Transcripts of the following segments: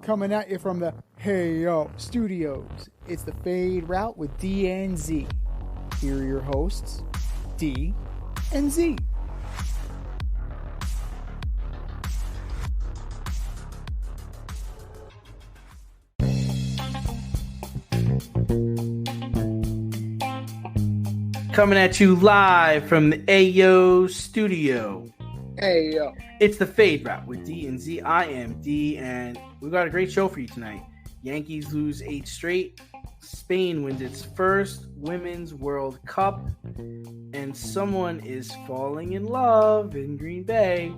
Coming at you from the Hey Yo Studios. It's the Fade Route with D and Z. Here are your hosts, D and Z. Coming at you live from the Ayo Studio. Hey yo. It's the Fade Route with D and Z. I am D, and we've got a great show for you tonight. Yankees lose 8 straight. Spain wins its first Women's World Cup. And someone is falling in love in Green Bay.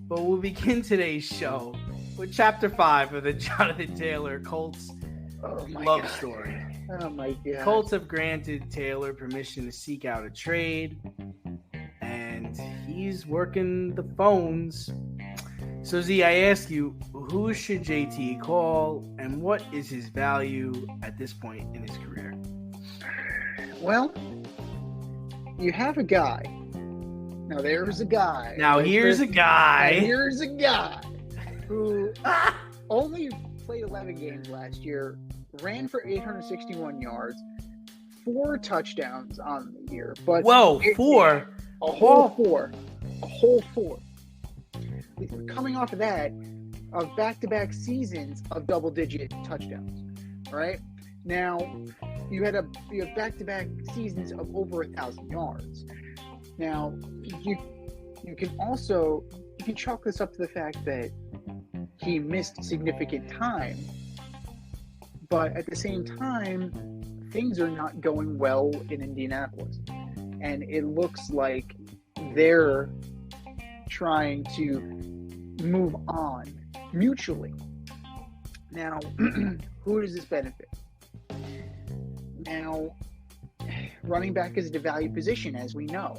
But we'll begin today's show with Chapter 5 of the Johnathan Taylor Colts love story. Oh my God. Colts have granted Taylor permission to seek out a trade, and he's working the phones. So Z, I ask you, who should JT call, and what is his value at this point in his career? Well, you have a guy. Now there's a guy. Here's a guy who only played 11 games last year, ran for 861 yards, 4 touchdowns on the year. But four? A whole four. Coming off of that, of back-to-back seasons of double-digit touchdowns, right? Now, you have back-to-back seasons of over 1,000 yards. Now, you can chalk this up to the fact that he missed significant time, but at the same time, things are not going well in Indianapolis, and it looks like they're trying to move on mutually. Now, who does this benefit? Now, running back is a devalued position, as we know.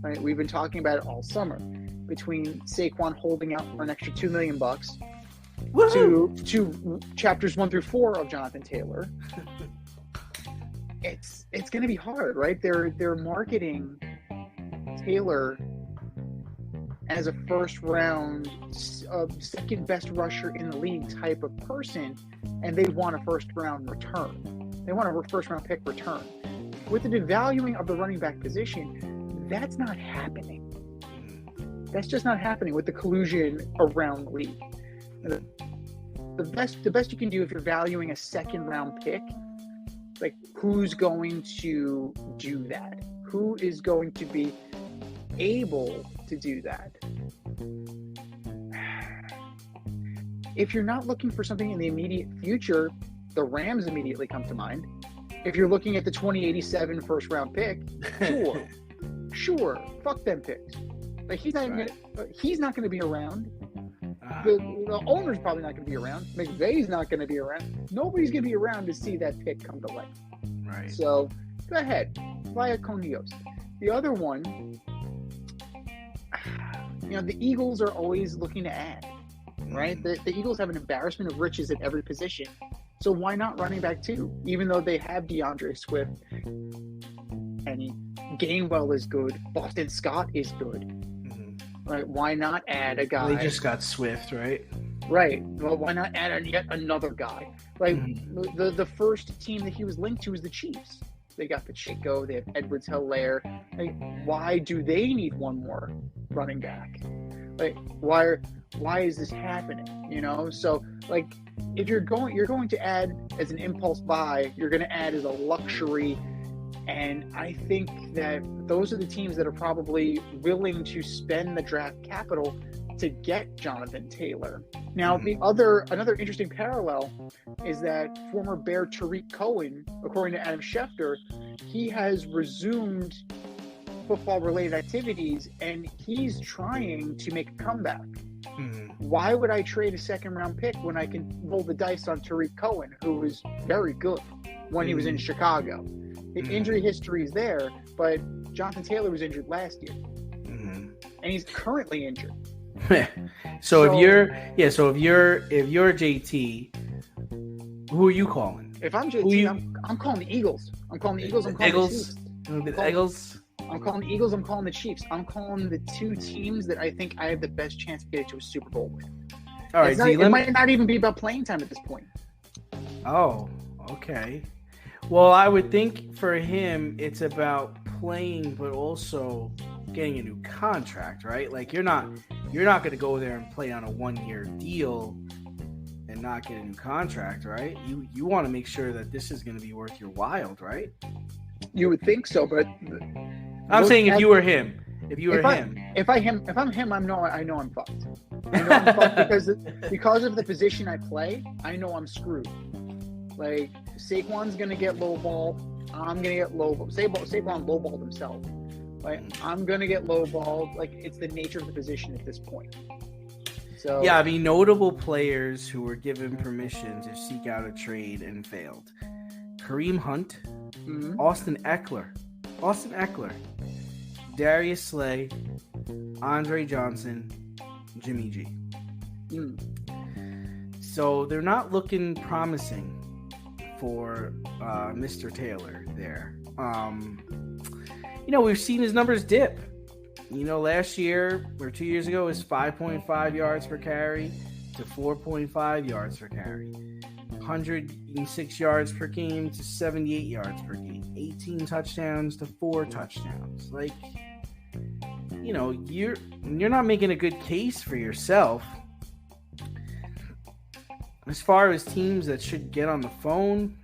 Right? We've been talking about it all summer. Between Saquon holding out for an extra $2 million to chapters 1 through 4 of Johnathan Taylor, it's going to be hard, right? They're marketing Taylor as a first round, second best rusher in the league type of person, and they want a first round return. They want a first round pick return. With the devaluing of the running back position, that's not happening. That's just not happening with the collusion around the league. The best you can do if you're valuing a second round pick, like, who's going to do that? Who is going to be able to do that? If you're not looking for something in the immediate future, the Rams immediately come to mind. If you're looking at the 2087 first round pick, sure, fuck them picks. Like, he's not going to be around. The owner's probably not going to be around. McVay's not going to be around. Nobody's going to be around to see that pick come to life. Right. So go ahead, via Conios. The other one, the Eagles are always looking to add, right? The Eagles have an embarrassment of riches at every position. So why not running back too? Even though they have DeAndre Swift, and Gainwell is good, Boston Scott is good. Right? Why not add a guy? They just got Swift, right? Right. Well, why not add yet another guy? Like, the first team that he was linked to is the Chiefs. They got Pacheco. They have Edwards-Helaire. Like, why do they need one more running back? Like, why is this happening? So, like, if you're going to add as an impulse buy, you're going to add as a luxury. And I think that those are the teams that are probably willing to spend the draft capital to get Johnathan Taylor. Now, another interesting parallel is that former Bear Tariq Cohen, according to Adam Schefter, he has resumed football-related activities, and he's trying to make a comeback. Why would I trade a second-round pick when I can roll the dice on Tariq Cohen, who was very good when he was in Chicago? The injury history is there, but Johnathan Taylor was injured last year, and he's currently injured. So if you're JT, who are you calling? If I'm JT, I'm calling the Eagles. I'm calling the Eagles. I'm calling the Chiefs. The Eagles. I'm calling the Eagles. I'm calling the Chiefs. I'm calling the two teams that I think I have the best chance to get to a Super Bowl with. All right, it might not even be about playing time at this point. Oh, okay. Well, I would think for him, it's about playing, but also getting a new contract, right? Like you're not going to go there and play on a 1-year deal and not get a new contract, right? You want to make sure that this is going to be worth your while, right? You would think so, but I'm saying if you were him, if I'm him, I know I'm fucked. I know I'm fucked because of the position I play. I know I'm screwed. Like Saquon's gonna get low ball. I'm gonna get low ball. Saquon low balled himself. Like I'm gonna get low balled. Like it's the nature of the position at this point. So yeah, I mean notable players who were given permission to seek out a trade and failed: Kareem Hunt, Austin Eckler, Darius Slay, Andre Johnson, Jimmy G. So they're not looking promising for Mr. Taylor there. We've seen his numbers dip. Last year or 2 years ago, it was 5.5 yards per carry to 4.5 yards per carry. 106 yards per game to 78 yards per game. 18 touchdowns to 4 touchdowns. Like, you're not making a good case for yourself. As far as teams that should get on the phone,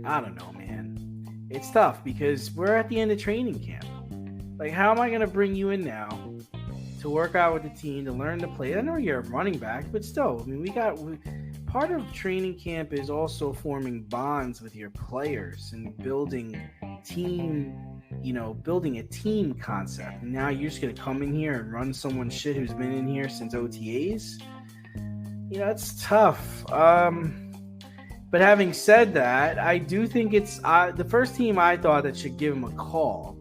I don't know, man. It's tough because we're at the end of training camp. Like, how am I going to bring you in now to work out with the team, to learn to play? I know you're a running back, but still, I mean, part of training camp is also forming bonds with your players and building a team concept. And now you're just going to come in here and run someone's shit who's been in here since OTAs? It's tough. But having said that, I do think it's the first team I thought that should give him a call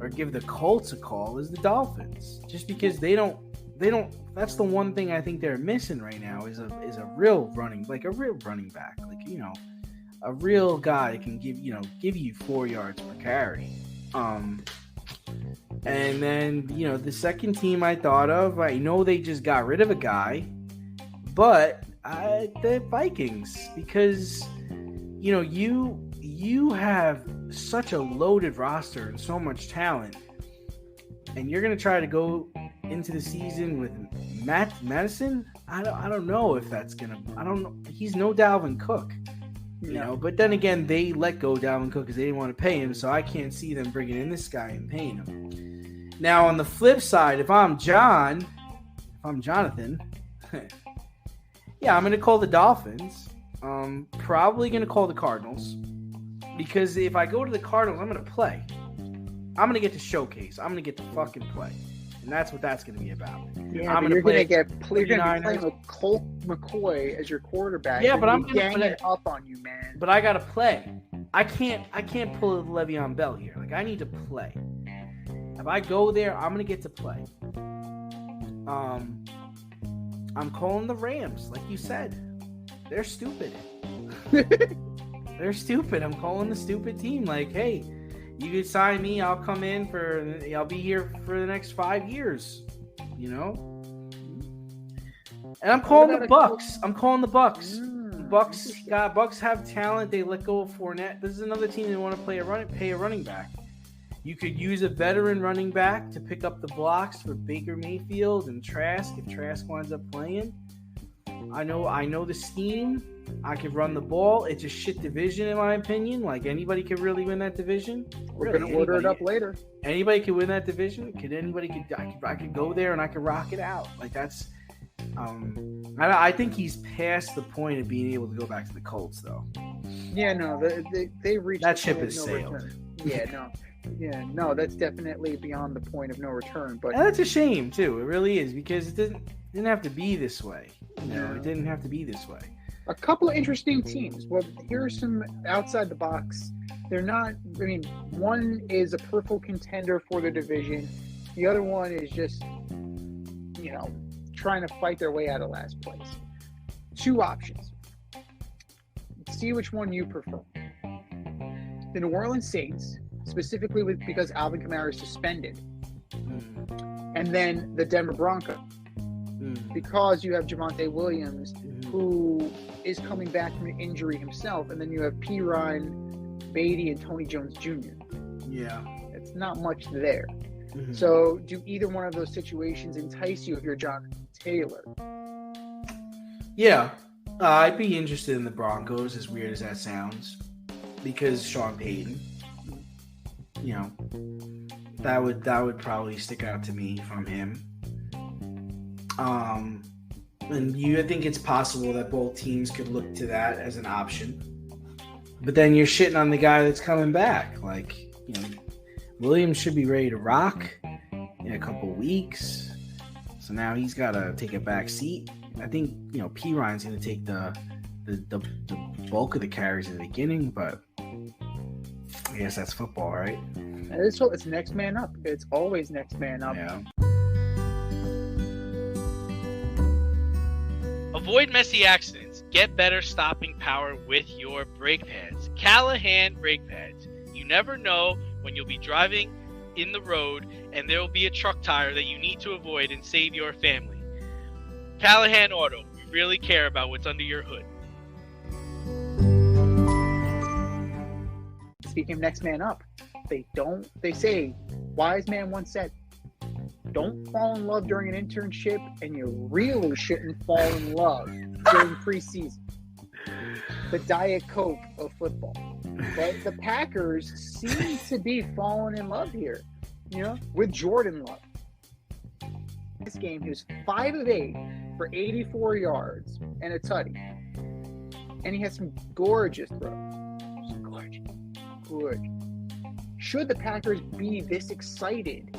or give the Colts a call is the Dolphins, just because they don't. That's the one thing I think they're missing right now is a real running back, like a real guy that can give you 4 yards per carry. And then the second team I thought of, I know they just got rid of a guy. But the Vikings, because you have such a loaded roster and so much talent, and you're gonna try to go into the season with Matt Madison. I don't know if that's gonna. I don't know. He's no Dalvin Cook, But then again, they let go Dalvin Cook because they didn't want to pay him. So I can't see them bringing in this guy and paying him. Now on the flip side, if I'm Johnathan. Yeah, I'm going to call the Dolphins. Probably going to call the Cardinals. Because if I go to the Cardinals, I'm going to play. I'm going to get to showcase. I'm going to get to fucking play. And that's what that's going to be about. Yeah, you're going to be playing with Colt McCoy as your quarterback. Yeah, but I'm going to play up on you, man. But I got to play. I can't pull a Le'Veon Bell here. Like, I need to play. If I go there, I'm going to get to play. I'm calling the Rams, like you said. They're stupid. They're stupid. I'm calling the stupid team. Like, hey, you could sign me. I'll come in I'll be here for the next 5 years. And I'm calling the Bucks. Bucks have talent. They let go of Fournette. This is another team that want to pay a running back. You could use a veteran running back to pick up the blocks for Baker Mayfield and Trask if Trask winds up playing. I know the scheme. I could run the ball. It's a shit division in my opinion. Like anybody could really win that division. We're gonna order it up later. Anybody could win that division. I could go there and I could rock it out. Like that's. I think he's past the point of being able to go back to the Colts though. Yeah, no, they reached that ship has sailed. Return. Yeah, no. Yeah, no, that's definitely beyond the point of no return. But and that's a shame too. It really is because it didn't have to be this way. It didn't have to be this way. A couple of interesting teams. Well, here are some outside the box. They're not. I mean, one is a purple contender for the division. The other one is just, trying to fight their way out of last place. 2 options. See which one you prefer. The New Orleans Saints. Specifically because Alvin Kamara is suspended. And then the Denver Broncos. because you have Javonte Williams, who is coming back from an injury himself, and then you have P. Ryan, Beatty, and Tony Jones Jr. Yeah. It's not much there. So do either one of those situations entice you if you're Johnathan Taylor? Yeah. I'd be interested in the Broncos, as weird as that sounds, because Sean Payton, you know, that would probably stick out to me from him. And I think it's possible that both teams could look to that as an option. But then you're shitting on the guy that's coming back. Like, you know, Williams should be ready to rock in a couple weeks. So now he's got to take a back seat. I think, you know, P. Ryan's going to take the bulk of the carries in the beginning, but I guess that's football, right? It's next man up. It's always next man up. Yeah. Avoid messy accidents. Get better stopping power with your brake pads. Callahan brake pads. You never know when you'll be driving in the road and there will be a truck tire that you need to avoid and save your family. Callahan Auto. We really care about what's under your hood. Speaking of next man up, they say, wise man once said, don't fall in love during an internship, and you really shouldn't fall in love during preseason. The Diet Coke of football. But the Packers seem to be falling in love here, you know, with Jordan Love. This game, he was 5 of 8 for 84 yards and a tutty. And he had some gorgeous throws. Just gorgeous. Should the Packers be this excited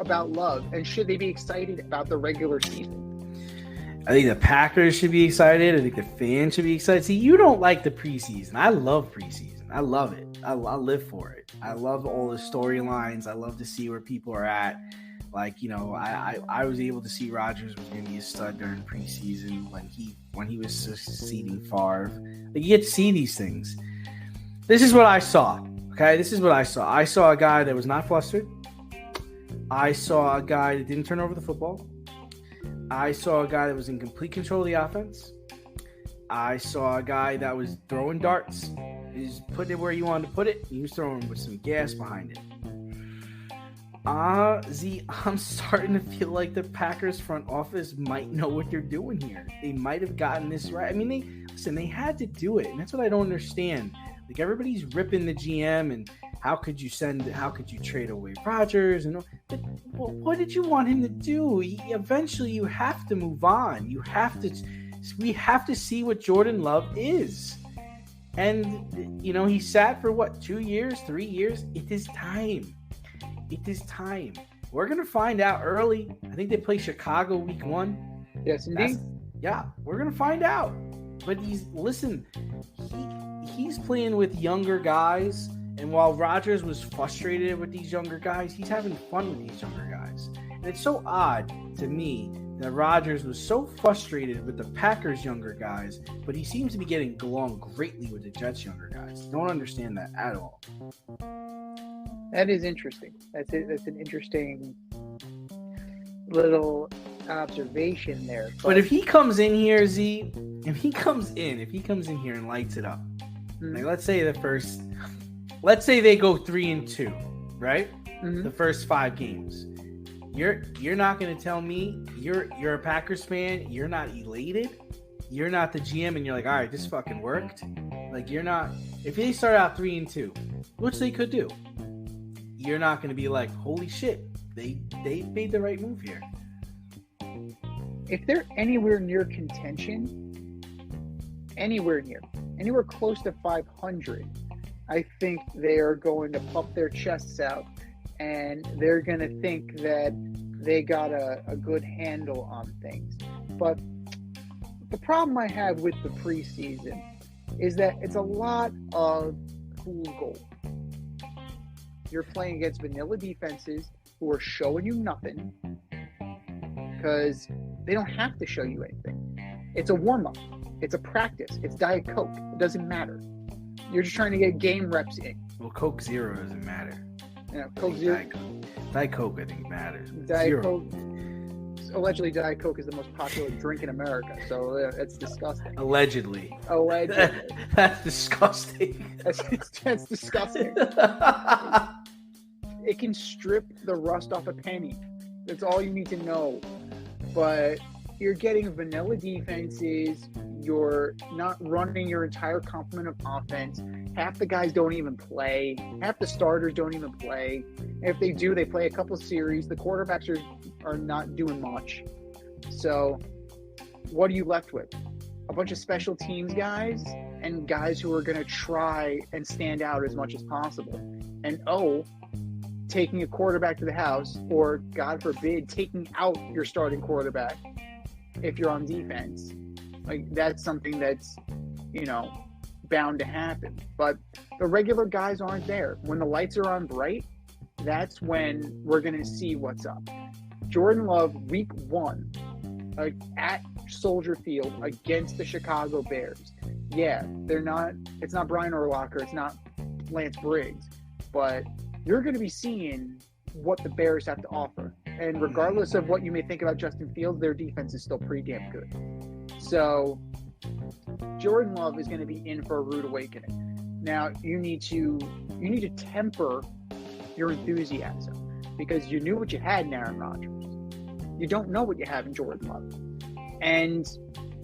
about Love, and should they be excited about the regular season? I think the Packers should be excited. I think the fans should be excited. See, you don't like the preseason. I love preseason. I love it. I live for it. I love all the storylines. I love to see where people are at. Like, you know, I was able to see Rodgers was going to be a stud during preseason when he was succeeding Favre. Like, you get to see these things. This is what I saw. Okay, this is what I saw. I saw a guy that was not flustered. I saw a guy that didn't turn over the football. I saw a guy that was in complete control of the offense. I saw a guy that was throwing darts. He's putting it where you wanted to put it. He was throwing with some gas behind it. I'm starting to feel like the Packers front office might know what they're doing here. They might have gotten this right. I mean, they had to do it, and that's what I don't understand. Like, everybody's ripping the GM, and how could you trade away Rodgers? And but what did you want him to do? Eventually, you have to move on. We have to see what Jordan Love is. And, you know, he sat for 2 years, 3 years? It is time. It is time. We're going to find out early. I think they play Chicago week 1. Yes, indeed. We're going to find out. But he's playing with younger guys. And while Rodgers was frustrated with these younger guys, he's having fun with these younger guys. And it's so odd to me that Rodgers was so frustrated with the Packers' younger guys, but he seems to be getting along greatly with the Jets' younger guys. Don't understand that at all. That is interesting. That's an interesting little observation there. But if he comes in here, Z, if he comes in here and lights it up, like let's say they go 3-2, right? The first 5 games. You're not going to tell me you're a Packers fan. You're not elated. You're not the GM, and you're like, all right, this fucking worked. Like, you're not. If they start out 3-2, which they could do, you're not going to be like, holy shit, they made the right move here. If they're anywhere near contention, anywhere close to 500, I think they are going to puff their chests out, and they're going to think that they got a good handle on things. But the problem I have with the preseason is that it's a lot of pool goal. You're playing against vanilla defenses who are showing you nothing because they don't have to show you anything. It's a warm-up. It's a practice. It's Diet Coke. It doesn't matter. You're just trying to get game reps in. Well, Coke Zero doesn't matter. Coke Zero. Diet Coke, I think, matters. Diet Zero. Coke. allegedly Diet Coke is the most popular drink in America, so it's disgusting. Allegedly. That's disgusting. That's disgusting. It can strip the rust off a penny. That's all you need to know. But you're getting vanilla defenses. You're not running your entire complement of offense. Half the guys don't even play. Half the starters don't even play. If they do, they play a couple series. The quarterbacks are not doing much. So what are you left with? A bunch of special teams guys and guys who are going to try and stand out as much as possible. And taking a quarterback to the house, or God forbid, taking out your starting quarterback if you're on defense. Like, that's something that's, bound to happen. But the regular guys aren't there. When the lights are on bright, that's when we're going to see what's up. Jordan Love, week 1, at Soldier Field against the Chicago Bears. Yeah, it's not Brian Urlacher, it's not Lance Briggs, but you're going to be seeing what the Bears have to offer. And regardless of what you may think about Justin Fields, their defense is still pretty damn good. So Jordan Love is going to be in for a rude awakening. Now, you need to temper your enthusiasm, because you knew what you had in Aaron Rodgers. You don't know what you have in Jordan Love. And,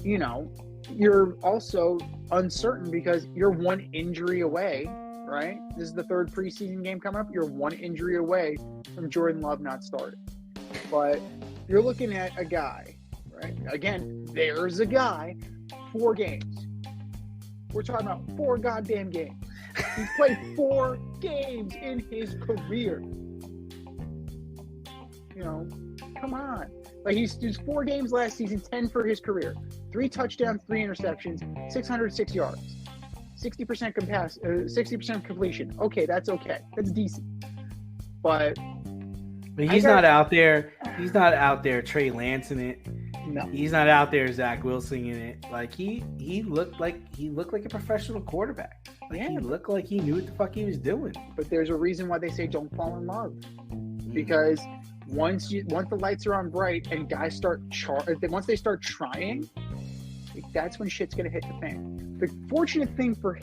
you're also uncertain because you're one injury away, right? This is the 3rd preseason game coming up. You're one injury away from Jordan Love not starting. But you're looking at a guy, right? Again, there's a guy, 4 games. We're talking about 4 goddamn games. He's played 4 games in his career. Come on. Like, he's 4 games last season, 10 for his career. 3 touchdowns, 3 interceptions, 606 yards. 60% completion. Okay, that's okay. That's decent. But he's not out there. He's not out there Trey Lance in it. No. He's not out there Zach Wilson in it. Like, he looked like a professional quarterback. Like, he looked like he knew what the fuck he was doing. But there's a reason why they say don't fall in love. Because once the lights are on bright and guys once they start trying, that's when shit's gonna hit the fan. The fortunate thing for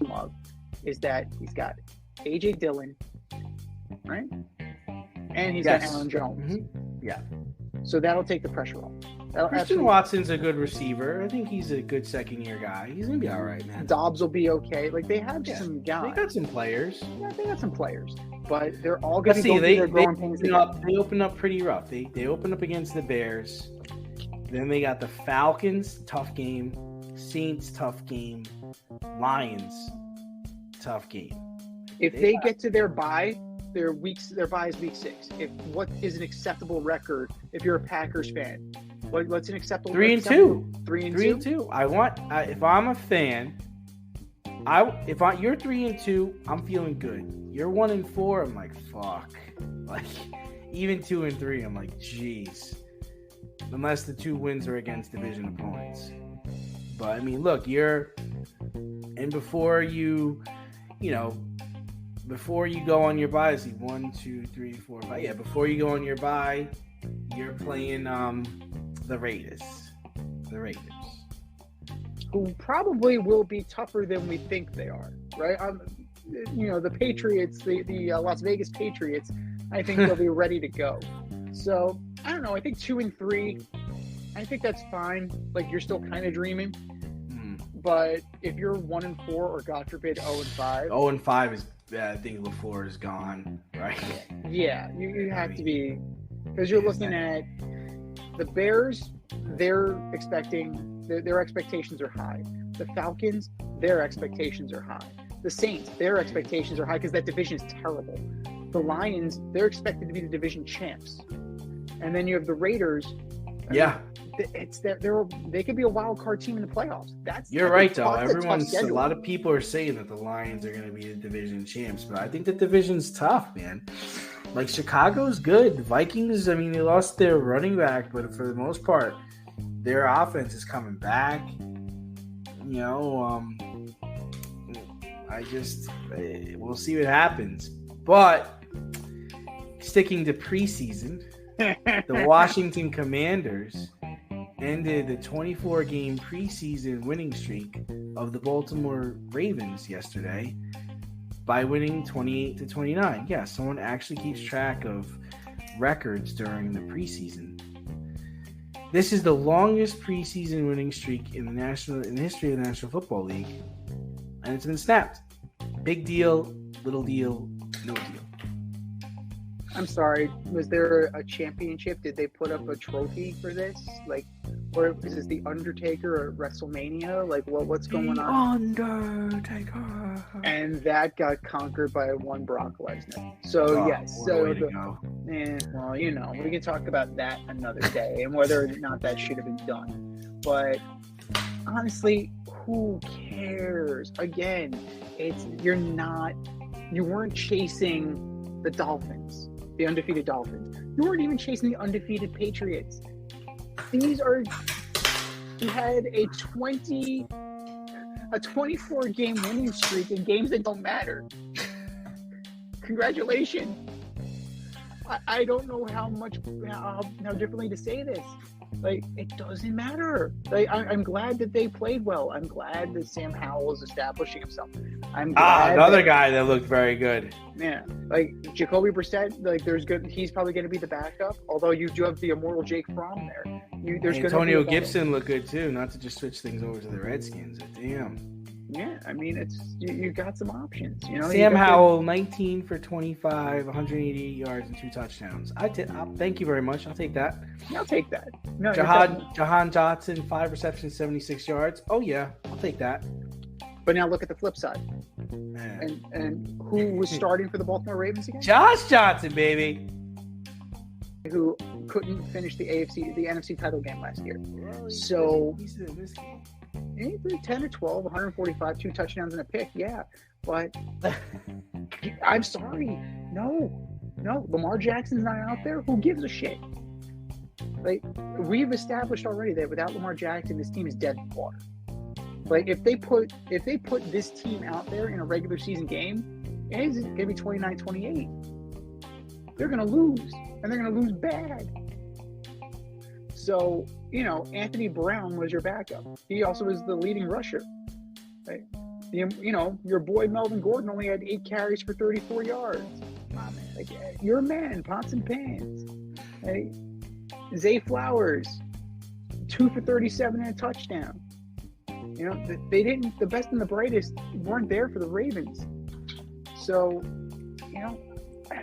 Love, is that he's got AJ Dillon, right? And he's got Aaron Jones. Mm-hmm. Yeah. So that'll take the pressure off. Christian Watson's a good receiver. I think he's a good second-year guy. He's gonna be all right, man. Dobbs will be okay. Like, they have some guys. They got some players. Yeah, they got some players, but they're all gonna go through their growing pains. They opened up pretty rough. They opened up against the Bears. Then they got the Falcons, tough game. Saints, tough game. Lions, tough game. If they get to their bye, their bye is week 6. What is an acceptable record if you're a Packers fan? What's an acceptable 3-2. 3-2. If I'm a fan, you're 3-2, I'm feeling good. You're 1-4, I'm like, fuck. Like, even 2-3, I'm like, jeez. Unless the 2 wins are against division opponents. But I mean, look, before you go on your bye, see 1, 2, 3, 4, 5. Yeah, before you go on your bye, you're playing the Raiders. Who probably will be tougher than we think they are, right? The Patriots, the Las Vegas Patriots, I think they'll be ready to go. So, I don't know. I think 2-3, I think that's fine. Like, you're still kind of dreaming. But if you're 1-4 or, God forbid, 0-5. 0-5 is, I think LaFleur is gone, right? Yeah, you have to be. Because you're looking at the Bears, their expectations are high. The Falcons, their expectations are high. The Saints, their expectations are high because that division is terrible. The Lions, they're expected to be the division champs. And then you have the Raiders. They could be a wild card team in the playoffs. You're right, though. A lot of people are saying that the Lions are going to be the division champs, but I think the division's tough, man. Like, Chicago's good. The Vikings, I mean, they lost their running back, but for the most part, their offense is coming back. We'll see what happens. But sticking to preseason, The Washington Commanders ended the 24-game preseason winning streak of the Baltimore Ravens yesterday by winning 28-29. Yeah, someone actually keeps track of records during the preseason. This is the longest preseason winning streak in the history of the National Football League, and it's been snapped. Big deal, little deal, no deal. I'm sorry. Was there a championship? Did they put up a trophy for this? Like, or is this the Undertaker at WrestleMania? Like, what's going on? Undertaker. And that got conquered by one Brock Lesnar. So yes. So we can talk about that another day and whether or not that should have been done. But honestly, who cares? Again, you weren't chasing the Dolphins. The undefeated Dolphins. You weren't even chasing the undefeated Patriots. You had a 24-game winning streak in games that don't matter. Congratulations. I don't know how differently to say this. Like, it doesn't matter. Like, I'm glad that they played well. I'm glad that Sam Howell is establishing himself. I'm glad another guy that looked very good. Yeah, like Jacoby Brissett, like he's probably going to be the backup. Although you do have the immortal Jake Fromm there. Antonio Gibson looked good too. Not to just switch things over to the Redskins. Damn. Yeah, I mean, it's you got some options. Sam Howell, 19 for 25, 188 yards and 2 touchdowns. Thank you very much. I'll take that. I'll take that. No, Jahan Johnson, 5 receptions, 76 yards. Oh yeah, I'll take that. But now look at the flip side. And who was starting for the Baltimore Ravens again? Josh Johnson, baby. Who couldn't finish the NFC title game last year. So he's in this game. He threw 10 or 12, 145, 2 touchdowns and a pick. Yeah, but I'm sorry. No. Lamar Jackson's not out there. Who gives a shit? Like, we've established already that without Lamar Jackson, this team is dead in the water. Like, if they put this team out there in a regular season game, it's going to be 29-28. They're going to lose, and they're going to lose bad. So, Anthony Brown was your backup. He also was the leading rusher. Right? Your boy Melvin Gordon only had 8 carries for 34 yards. Like, you're a man, pots and pans. Right? Zay Flowers, 2 for 37 and a touchdown. The best and the brightest weren't there for the Ravens. So,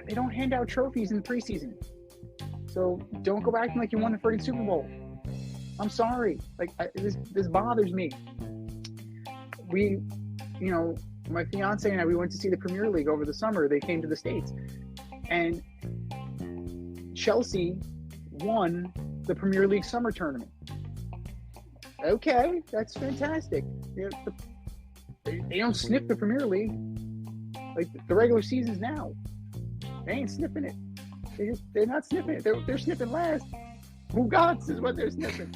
they don't hand out trophies in preseason. So don't go back like you won the friggin' Super Bowl. I'm sorry. Like, this bothers me. My fiance and I, we went to see the Premier League over the summer. They came to the States. And Chelsea won the Premier League summer tournament. Okay, that's fantastic. They don't sniff the Premier League. Like, the regular season's now. They ain't sniffing it. They're not sniffing it. They're sniffing last. Ugats is what they're sniffing.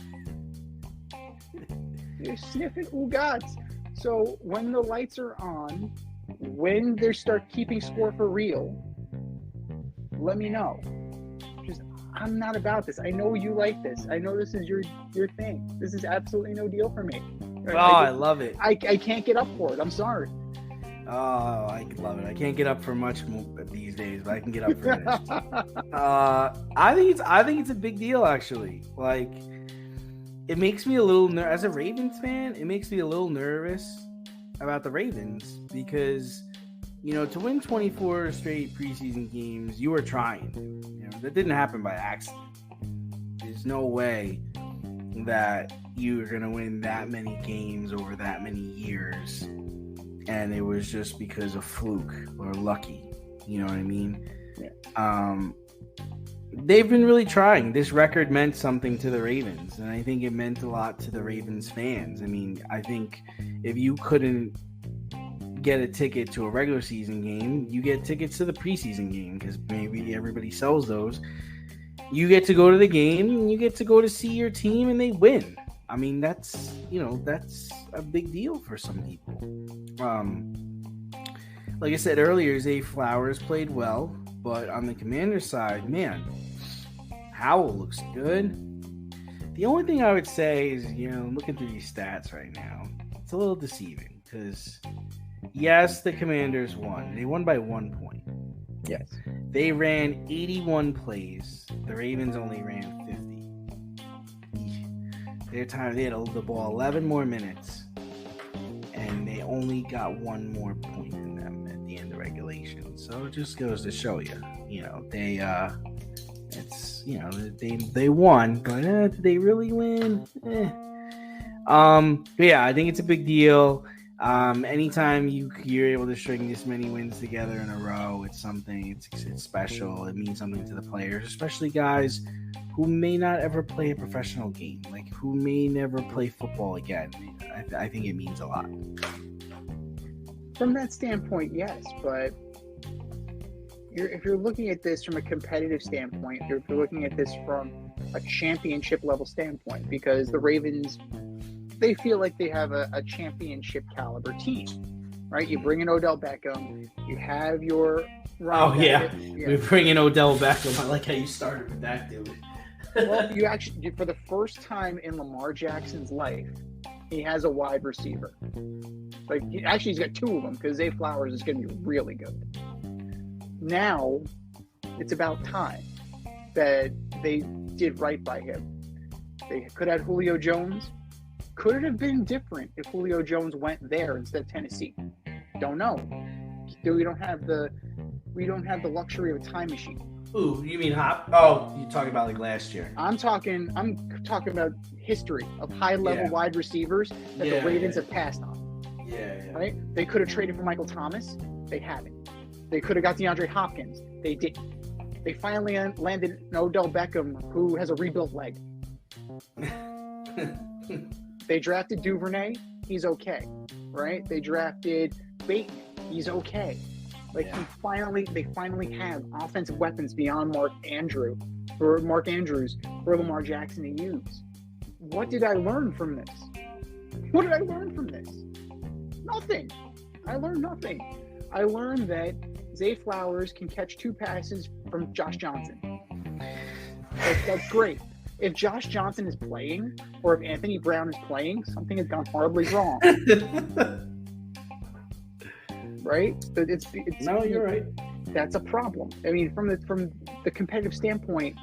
They're sniffing Ugats. So when the lights are on, when they start keeping score for real, let me know. I'm not about this. I know you like this. I know this is your thing. This is absolutely no deal for me. Right? I love it. I can't get up for it. I'm sorry. Oh, I love it. I can't get up for much more these days, but I can get up for this. I think it's a big deal, actually. Like, it makes me a little as a Ravens fan, it makes me a little nervous about the Ravens because, to win 24 straight preseason games, you were trying. That didn't happen by accident. There's no way that you were going to win that many games over that many years. And it was just because of fluke or lucky. You know what I mean? Yeah. They've been really trying. This record meant something to the Ravens, and I think it meant a lot to the Ravens fans. I mean, I think if you couldn't get a ticket to a regular season game, you get tickets to the preseason game because maybe everybody sells those. You get to go to the game, and you get to go to see your team, and they win. I mean, that's a big deal for some people. Like I said earlier, Zay Flowers played well, but on the Commanders side, man, Howell looks good. The only thing I would say is, looking through these stats right now, it's a little deceiving because, yes, the Commanders won. They won by 1 point. Yes. They ran 81 plays. The Ravens only ran 50. Their time, they had the ball 11 more minutes, and they only got 1 more point than them at the end of regulation. So it just goes to show you, they won, but did they really win? But yeah, I think it's a big deal. Anytime you're able to string this many wins together in a row, it's something. It's special. It means something to the players, especially guys who may not ever play a professional game, like who may never play football again. I think it means a lot. From that standpoint, yes, but if you're looking at this from a competitive standpoint, if you're looking at this from a championship level standpoint, because the Ravens, they feel like they have a championship caliber team, right? You bring in Odell Beckham, you have your we bring in Odell Beckham. I like how you started with that, dude. Well, you actually, for the first time in Lamar Jackson's life, he has a wide receiver. He's got 2 of them because Zay Flowers is going to be really good. Now, it's about time that they did right by him. They could have had Julio Jones. Could it have been different if Julio Jones went there instead of Tennessee? Don't know. We don't have the luxury of a time machine. Ooh, you mean Hop? Oh, you're talking about like last year. I'm talking about history of high-level wide receivers that the Ravens have passed on. Yeah. Right? They could have traded for Michael Thomas. They haven't. They could have got DeAndre Hopkins. They didn't. They finally landed an Odell Beckham who has a rebuilt leg. They drafted Duvernay. He's okay. Right? They drafted Bateman. He's okay. They finally have offensive weapons beyond Mark Andrews for Lamar Jackson to use. What did I learn from this? Nothing. I learned nothing. I learned that Zay Flowers can catch 2 passes from Josh Johnson. That's great. If Josh Johnson is playing, or if Anthony Brown is playing, something has gone horribly wrong. Right? No, you're right. That's a problem. I mean, from the competitive standpoint,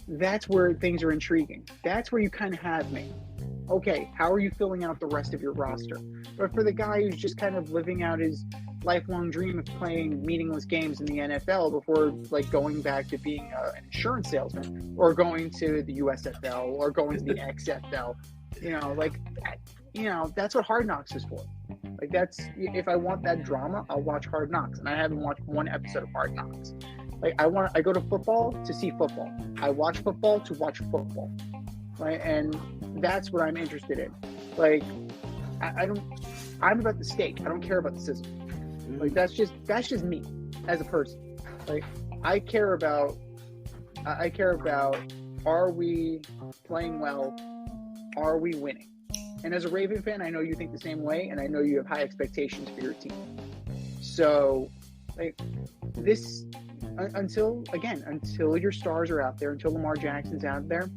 that's where things are intriguing. That's where you kind of have me. Okay, how are you filling out the rest of your roster? But for the guy who's just kind of living out his lifelong dream of playing meaningless games in the NFL before going back to being an insurance salesman or going to the USFL or going to the XFL, that's what Hard Knocks is for. If I want that drama, I'll watch Hard Knocks, and I haven't watched 1 episode of Hard Knocks. I go to football to see football. I watch football to watch football, right? And that's what I'm interested in. I'm about the steak. I don't care about the sizzle. That's just me as a person. I care about, are we playing well? Are we winning? And as a Raven fan, I know you think the same way, and I know you have high expectations for your team. So, until your stars are out there, until Lamar Jackson's out there,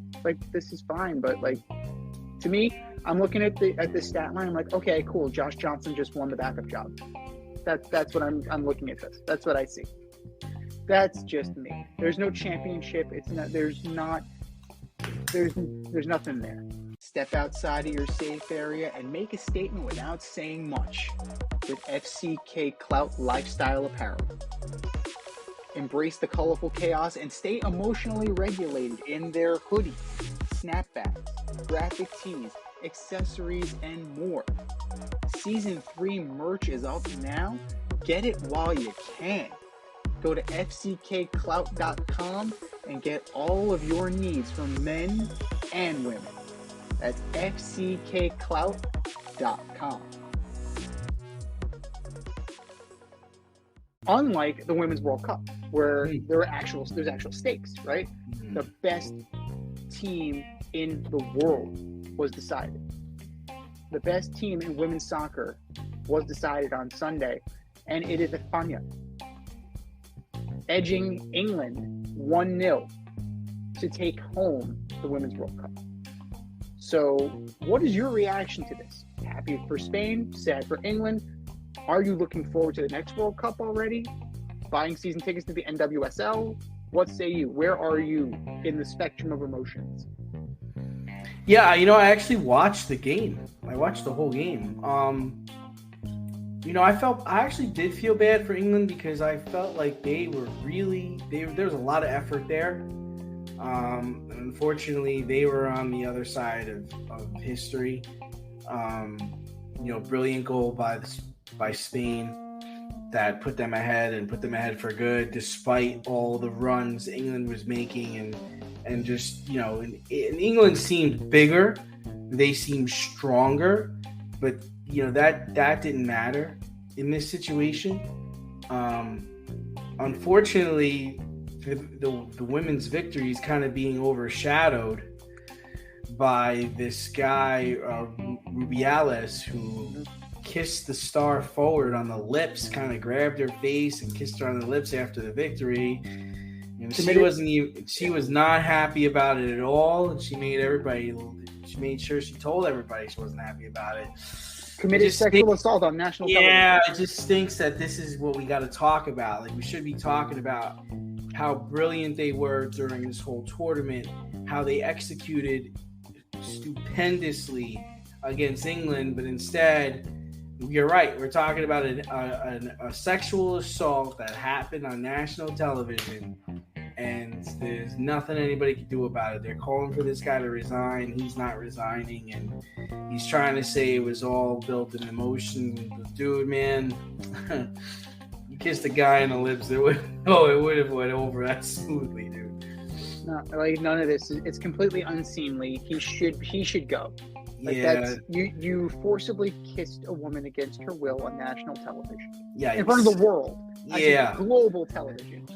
this is fine. But to me, I'm looking at the stat line. I'm like, okay, cool. Josh Johnson just won the backup job. That's what I'm looking at this. That's what I see. That's just me. There's no championship. There's nothing there. Step outside of your safe area and make a statement without saying much with FCK Clout Lifestyle Apparel. Embrace the colorful chaos and stay emotionally regulated in their hoodies, snapbacks, graphic tees, accessories, and more. Season 3 merch is up now. Get it while you can. Go to fckclout.com and get all of your needs from men and women. That's fckclout.com. Unlike the Women's World Cup, where there's actual stakes, right? Mm-hmm. The best team in the world was decided. The best team in women's soccer was decided on Sunday, and it is España, edging England 1-0 to take home the Women's World Cup. So what is your reaction to this? Happy for Spain, sad for England? Are you looking forward to the next World Cup already? Buying season tickets to the NWSL? What say you? Where are you in the spectrum of emotions? Yeah, I actually watched the game. I watched the whole game. I actually did feel bad for England because I felt like there was a lot of effort there. Unfortunately, they were on the other side of history. Brilliant goal by Spain that put them ahead for good, despite all the runs England was making, and just and England seemed bigger, they seemed stronger, but that didn't matter in this situation. Unfortunately, the women's victory is kind of being overshadowed by this guy Rubiales, who kissed the star forward on the lips, kind of grabbed her face and kissed her on the lips after the victory. She was not happy about it at all, and she made sure she told everybody she wasn't happy about it. Committed sexual assault on national television. Yeah, it just stinks that this is what we got to talk about. Like, we should be talking about how brilliant they were during this whole tournament, how they executed stupendously against England, but instead, you're right, we're talking about a sexual assault that happened on national television, and there's nothing anybody can do about it. They're calling for this guy to resign. He's not resigning, and he's trying to say it was all built in emotion. Dude, man, you kissed a guy on the lips, it would have went over that smoothly, dude. No, like, none of this. It's completely unseemly. He should go. Like, yeah, you forcibly kissed a woman against her will on national television. Yeah, in front of the world. Yeah, global television.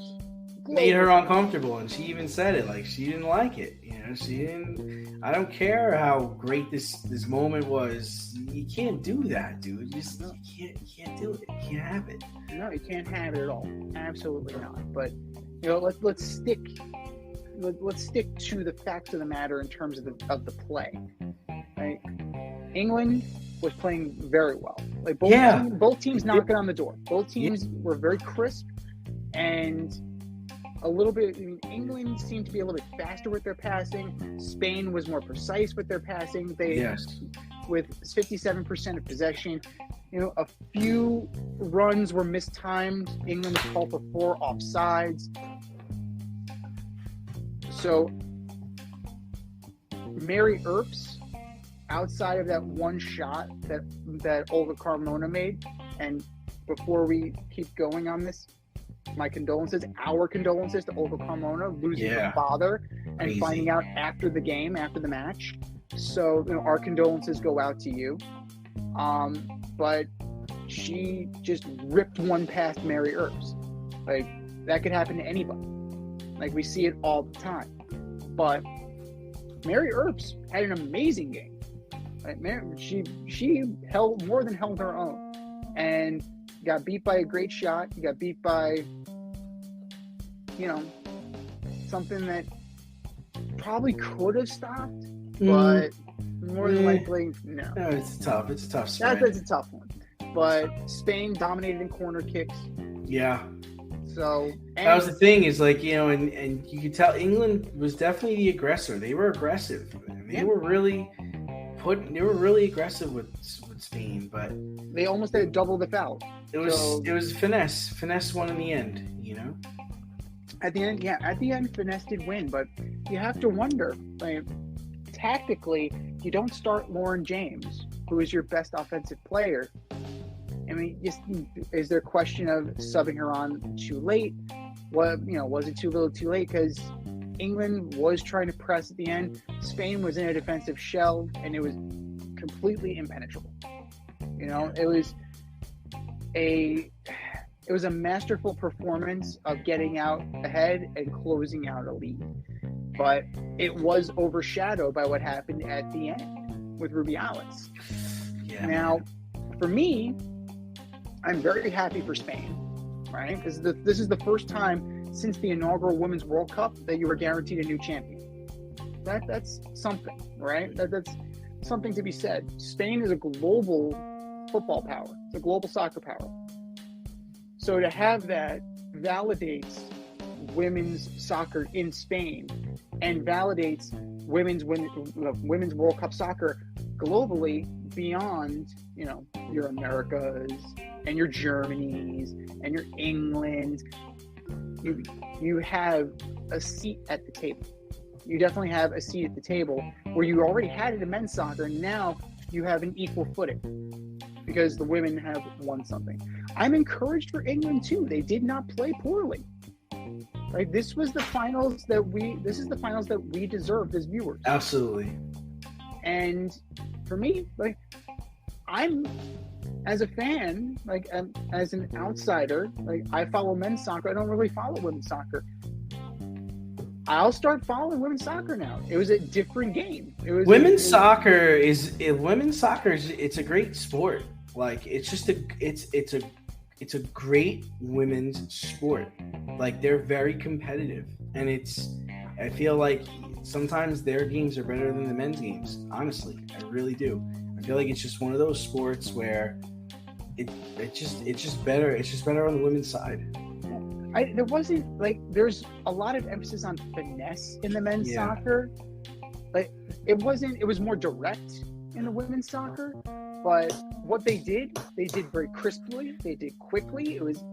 Made her uncomfortable, and she even said it. Like, she didn't like it. She didn't. I don't care how great this moment was. You can't do that, dude. You can't do it. You can't have it. No, you can't have it at all. Absolutely not. But let's stick to the facts of the matter in terms of the play. Right? England was playing very well. Like, both teams knocking on the door. Both teams were very crisp, and a little bit. England seemed to be a little bit faster with their passing. Spain was more precise with their passing. With 57% of possession. A few runs were mistimed. England was called for 4 offsides. So Mary Earps, outside of that one shot that Olga Carmona made, and before we keep going on this, our condolences to Olga Carmona losing her father and Crazy. finding out after the game, after the match. So our condolences go out to you. But she just ripped one past Mary Earps. Like, that could happen to anybody. Like, we see it all the time. But Mary Earps had an amazing game. Right? She more than held her own, and got beat by a great shot. You got beat by, something that probably could have stopped, but more than likely, no. No, it's tough. It's a tough spread. That's a tough one. But Spain dominated in corner kicks. Yeah. So that was the thing, is like, and you could tell England was definitely the aggressor. They were aggressive. They were really aggressive with Spain, but they almost had double the foul. It was finesse won in the end. At the end, finesse did win, but you have to wonder, like, tactically, you don't start Lauren James, who is your best offensive player. I mean, is there a question of subbing her on too late? Was it too little too late? Because England was trying to press at the end. Spain was in a defensive shell, and it was completely impenetrable. It was a masterful performance of getting out ahead and closing out a lead. But it was overshadowed by what happened at the end with Rubiales. Yeah. Now, for me, I'm very happy for Spain, right? Because this is the first time since the inaugural Women's World Cup that you were guaranteed a new champion. That's something, right? That's something to be said. Spain is a global football power. It's a global soccer power. So to have that validates women's soccer in Spain and validates women's World Cup soccer globally beyond, your Americas and your Germanys and your England. You have a seat at the table. You definitely have a seat at the table where you already had it in men's soccer, and now you have an equal footing because the women have won something. I'm encouraged for England too. They did not play poorly. Right? This is the finals that we deserved as viewers. Absolutely. And for me, I'm as a fan, as an outsider, I follow men's soccer. I don't really follow women's soccer. I'll start following women's soccer now. It was a different game. Women's soccer is it's a great sport. It's a great women's sport. They're very competitive, and I feel like sometimes their games are better than the men's games. Honestly, I really do. I feel like it's just one of those sports where it's just better. It's just better on the women's side. There's a lot of emphasis on finesse in the men's soccer. It was more direct in the women's soccer, but what they did very crisply. They did quickly. It was,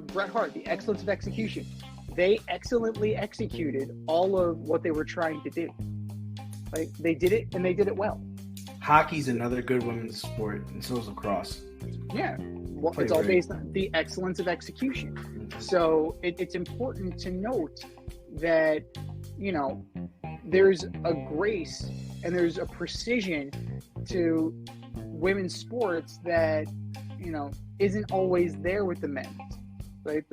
Bret Hart, the excellence of execution. They excellently executed all of what they were trying to do. They did it, and they did it well. Hockey's another good women's sport, and so is lacrosse. Yeah. Well, it's all based on the excellence of execution. Mm-hmm. So it's important to note that, there's a grace and there's a precision to women's sports that, isn't always there with the men's. The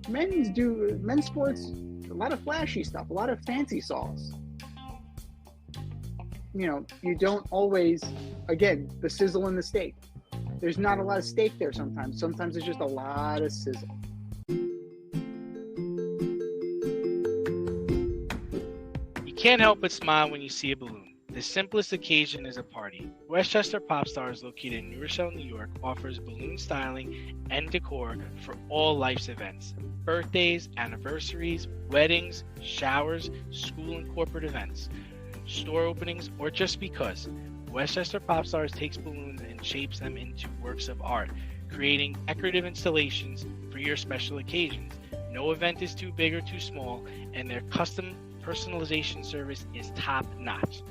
men's sports, a lot of flashy stuff, a lot of fancy sauce. You don't always, again, the sizzle and the steak. There's not a lot of steak there sometimes. Sometimes it's just a lot of sizzle. You can't help but smile when you see a balloon. The simplest occasion is a party. Westchester Pop Stars, located in New Rochelle, New York, offers balloon styling and decor for all life's events. Birthdays, anniversaries, weddings, showers, school and corporate events, store openings, or just because. Westchester Pop Stars takes balloons and shapes them into works of art, creating decorative installations for your special occasions. No event is too big or too small, and their custom personalization service is top-notch.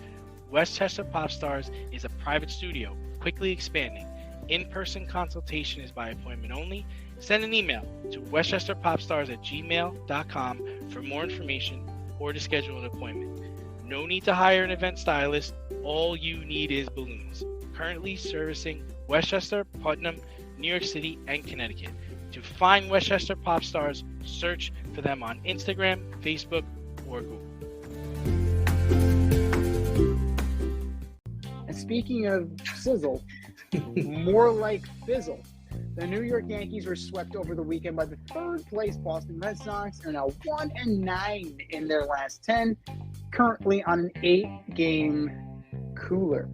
Westchester Pop Stars is a private studio, quickly expanding. In-person consultation is by appointment only. Send an email to westchesterpopstars@gmail.com for more information or to schedule an appointment. No need to hire an event stylist. All you need is balloons. Currently servicing Westchester, Putnam, New York City, and Connecticut. To find Westchester Pop Stars, search for them on Instagram, Facebook, or Google. And speaking of sizzle, more like fizzle. The New York Yankees were swept over the weekend by the third-place Boston Red Sox and are 1-9 in their last 10, currently on an 8-game cooler.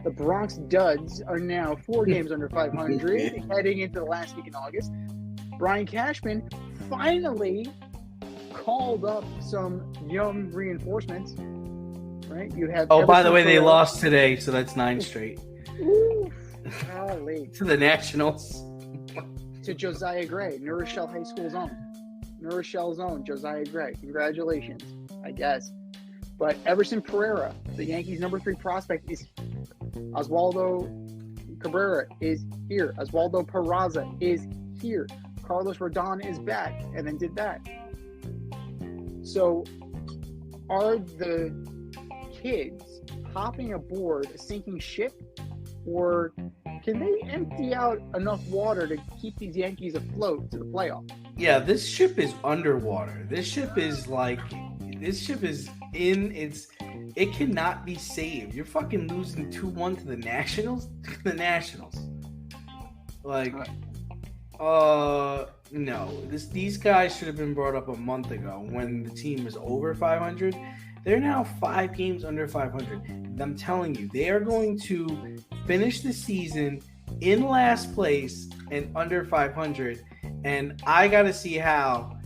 The Bronx Duds are now 4 games under 500, heading into the last week in August. Brian Cashman finally called up some young reinforcements. Right? You have. Oh, by the way, they lost today, so that's 9 straight. Ooh, golly. To the Nationals. To Josiah Gray, New Rochelle High School's own. New Rochelle's own, Josiah Gray. Congratulations, I guess. But Everson Pereira, the Yankees' number 3 prospect, is here. Oswaldo Cabrera is here. Oswaldo Peraza is here. Carlos Rodon is back and then did that. So are the kids hopping aboard a sinking ship, or can they empty out enough water to keep these Yankees afloat to the playoffs? Yeah, this ship is underwater. This ship is in its. It cannot be saved. You're fucking losing 2-1 to the Nationals. No, these guys should have been brought up a month ago when the team was over 500. They're now 5 games under 500. I'm telling you, they are going to finish the season in last place and under 500. And I got to see how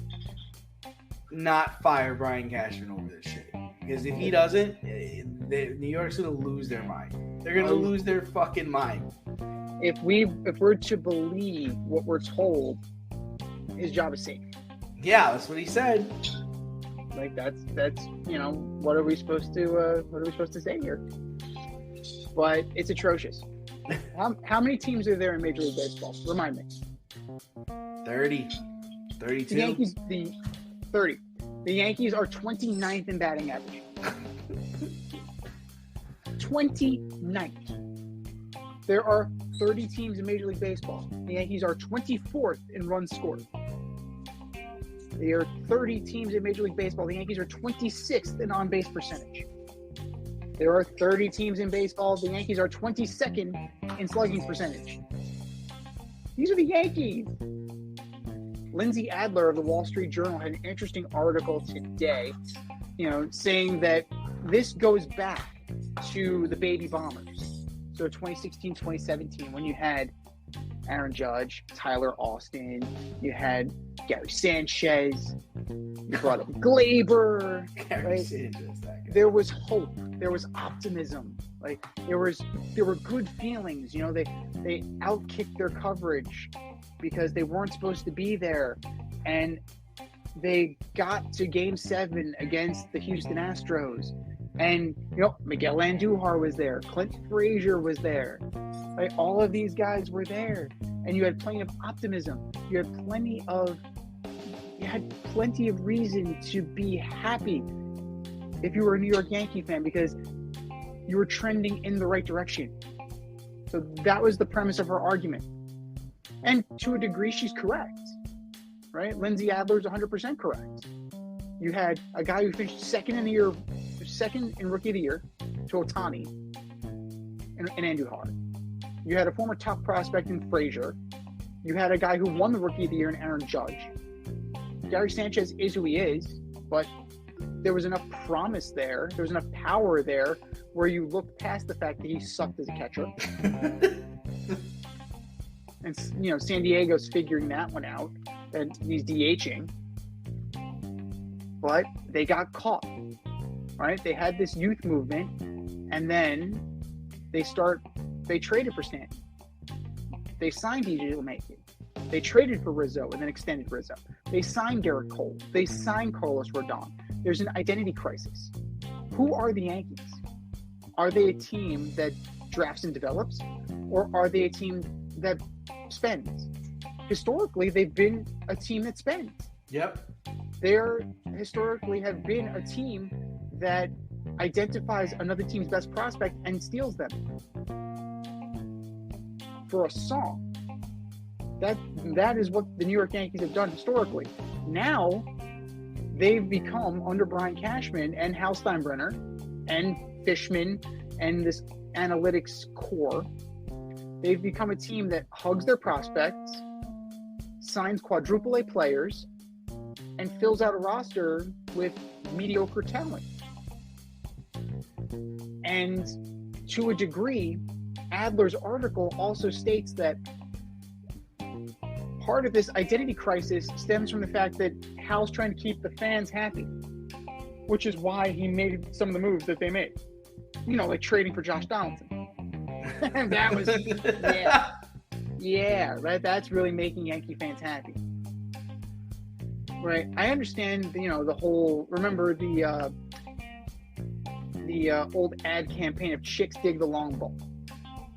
not fire Brian Cashman over this shit. Because if he doesn't, New York's going to lose their mind. They're going to lose their fucking mind. If we're to believe what we're told, his job is safe. Yeah, that's what he said. Like that's what are we supposed to say here? But it's atrocious. How many teams are there in Major League Baseball? Remind me. 30. 32. The Yankees, 30. The Yankees are 29th in batting average. 29th. There are 30 teams in Major League Baseball. The Yankees are 24th in runs scored. There are 30 teams in Major League Baseball. The Yankees are 26th in on-base percentage. There are 30 teams in baseball. The Yankees are 22nd in slugging percentage. These are the Yankees. Lindsay Adler of the Wall Street Journal had an interesting article today, saying that this goes back to the baby boomers. So 2016, 2017, when you had Aaron Judge, Tyler Austin, you had Gary Sanchez, you brought up Glaber. Gary Sanchez, that guy. There was hope. There was optimism. Like there were good feelings. They outkicked their coverage because they weren't supposed to be there, and they got to Game 7 against the Houston Astros. And Miguel Andujar was there, Clint Frazier was there, right? All of these guys were there, and you had plenty of optimism. You had plenty of reason to be happy if you were a New York Yankee fan, because you were trending in the right direction. So that was the premise of her argument, and to a degree, she's correct, right? Lindsay Adler's 100% correct. You had a guy who finished second in Rookie of the Year to Ohtani and Andujar. You had a former top prospect in Frazier. You had a guy who won the Rookie of the Year in Aaron Judge. Gary Sanchez is who he is, but there was enough promise there. There was enough power there where you look past the fact that he sucked as a catcher. And, San Diego's figuring that one out, and he's DHing. But they got caught, right? They had this youth movement, and then they traded for Stanton. They signed DJ LeMahieu. They traded for Rizzo and then extended Rizzo. They signed Garrett Cole. They signed Carlos Rodon. There's an identity crisis. Who are the Yankees? Are they a team that drafts and develops, or are they a team that spends? Historically, they've been a team that spends. Yep. They historically have been a team that identifies another team's best prospect and steals them for a song. That is what the New York Yankees have done historically. Now, they've become, under Brian Cashman and Hal Steinbrenner and Fishman and this analytics core, they've become a team that hugs their prospects, signs quadruple A players, and fills out a roster with mediocre talent. And to a degree, Adler's article also states that part of this identity crisis stems from the fact that Hal's trying to keep the fans happy, which is why he made some of the moves that they made. Like trading for Josh Donaldson. That was, right? That's really making Yankee fans happy. Right. I understand, the whole, remember the old ad campaign of chicks dig the long ball,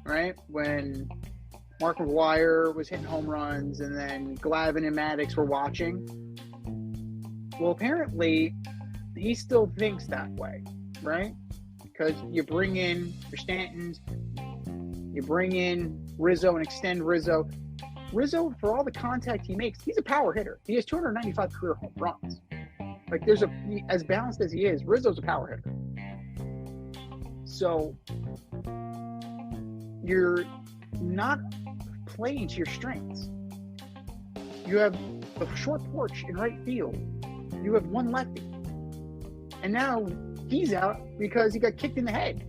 right? When Mark McGwire was hitting home runs and then Glavine and Maddox were watching. Well, apparently he still thinks that way, right? Because you bring in your Stantons, you bring in Rizzo and extend Rizzo. Rizzo, for all the contact he makes, he's a power hitter. He has 295 career home runs. Like, as balanced as he is, Rizzo's a power hitter. So you're not playing to your strengths. You have a short porch in right field. You have one lefty. And now he's out because he got kicked in the head.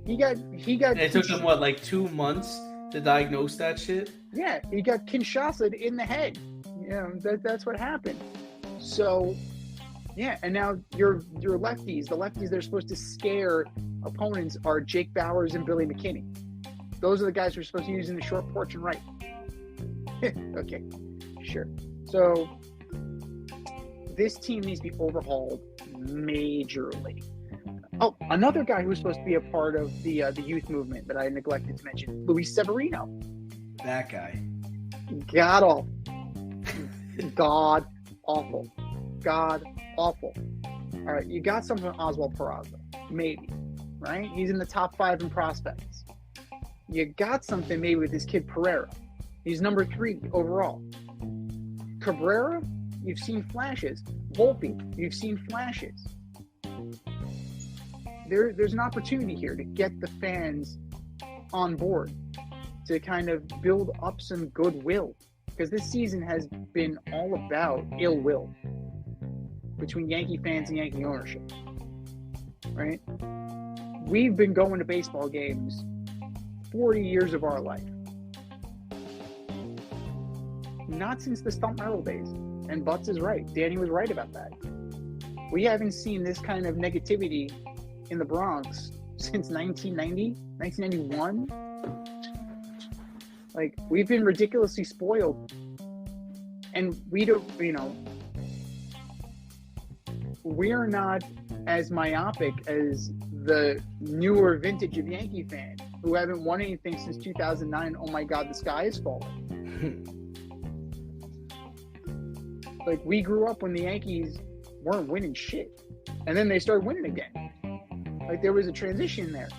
He got. And it took them what, like 2 months to diagnose that shit? Yeah, he got Kinshasa'd in the head. You know, that's what happened. So, yeah, and now your lefties, the lefties that are supposed to scare opponents are Jake Bowers and Billy McKinney. Those are the guys who are supposed to use in the short porch and right. Okay, sure. So this team needs to be overhauled majorly. Oh, another guy who was supposed to be a part of the youth movement that I neglected to mention, Luis Severino. That guy. God awful. God awful. All right, you got something from Oswald Peraza, maybe, right? He's in the top 5 in prospects. You got something maybe with this kid Pereira. He's number 3 overall. Cabrera, you've seen flashes. Volpe, you've seen flashes. There's an opportunity here to get the fans on board, to kind of build up some goodwill, because this season has been all about ill will between Yankee fans and Yankee ownership, right? We've been going to baseball games 40 years of our life. Not since the Stump Merrill days. And Butts is right. Danny was right about that. We haven't seen this kind of negativity in the Bronx since 1990, 1991. Like, we've been ridiculously spoiled. And we don't, we're not as myopic as the newer vintage of Yankee fans who haven't won anything since 2009. Oh my God, the sky is falling. Like, we grew up when the Yankees weren't winning shit. And then they started winning again. Like, there was a transition there.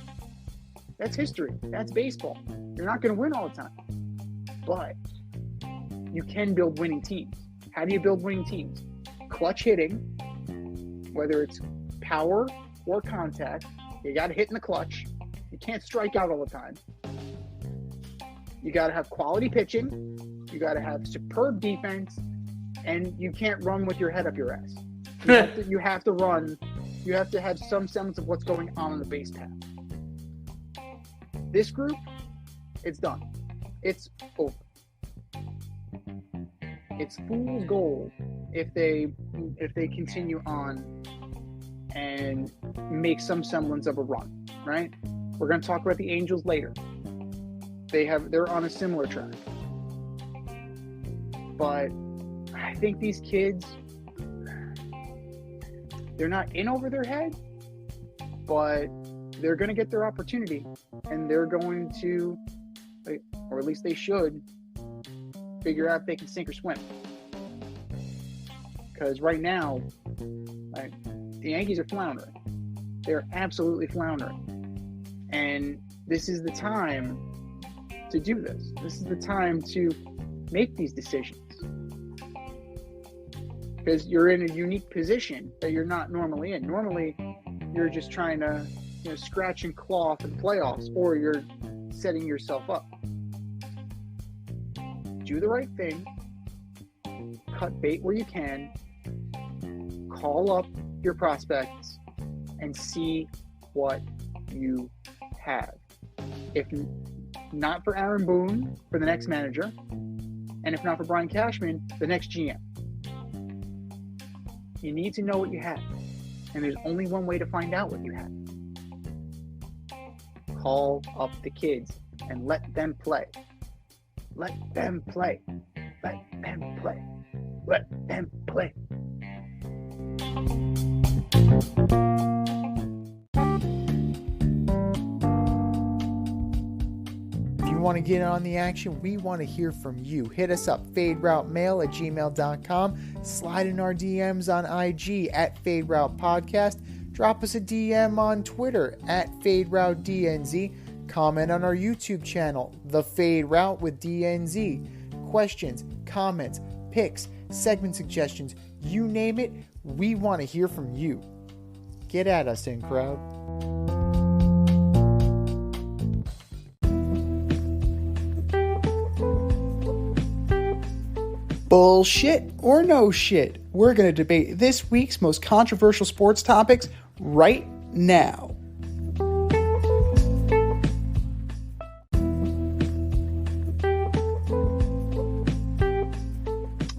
That's history. That's baseball. You're not going to win all the time. But you can build winning teams. How do you build winning teams? Clutch hitting, whether it's power or contact. You got to hit in the clutch. You can't strike out all the time. You got to have quality pitching. You got to have superb defense. And you can't run with your head up your ass. You have to run. You have to have some semblance of what's going on the base path. This group, it's done. It's over. It's fool's gold if they continue on and make some semblance of a run, right? We're going to talk about the Angels later. They're on a similar track. But I think these kids, they're not in over their head, but they're going to get their opportunity, and they're going to, or at least they should, figure out if they can sink or swim. Because right now, the Yankees are floundering. They're absolutely floundering. And this is the time to do this. This is the time to make these decisions. Because you're in a unique position that you're not normally in. Normally, you're just trying to, scratch and claw for the playoffs, or you're setting yourself up. Do the right thing. Cut bait where you can. Call up your prospects and see what you have. If not for Aaron Boone, for the next manager, and if not for Brian Cashman, the next GM. You need to know what you have. And there's only one way to find out what you have. Call up the kids and let them play. Let them play. Let them play. Let them play. If you want to get on the action, we want to hear from you. Hit us up, faderoutemail@gmail.com. Slide in our DMs on IG @FadeRoutePodcast. Drop us a DM on Twitter @FadeRouteDNZ. Comment on our YouTube channel, The Fade Route with DNZ. Questions, comments, picks, segment suggestions, you name it, we want to hear from you. Get at us, in crowd. Bullshit or no shit? We're going to debate this week's most controversial sports topics right now.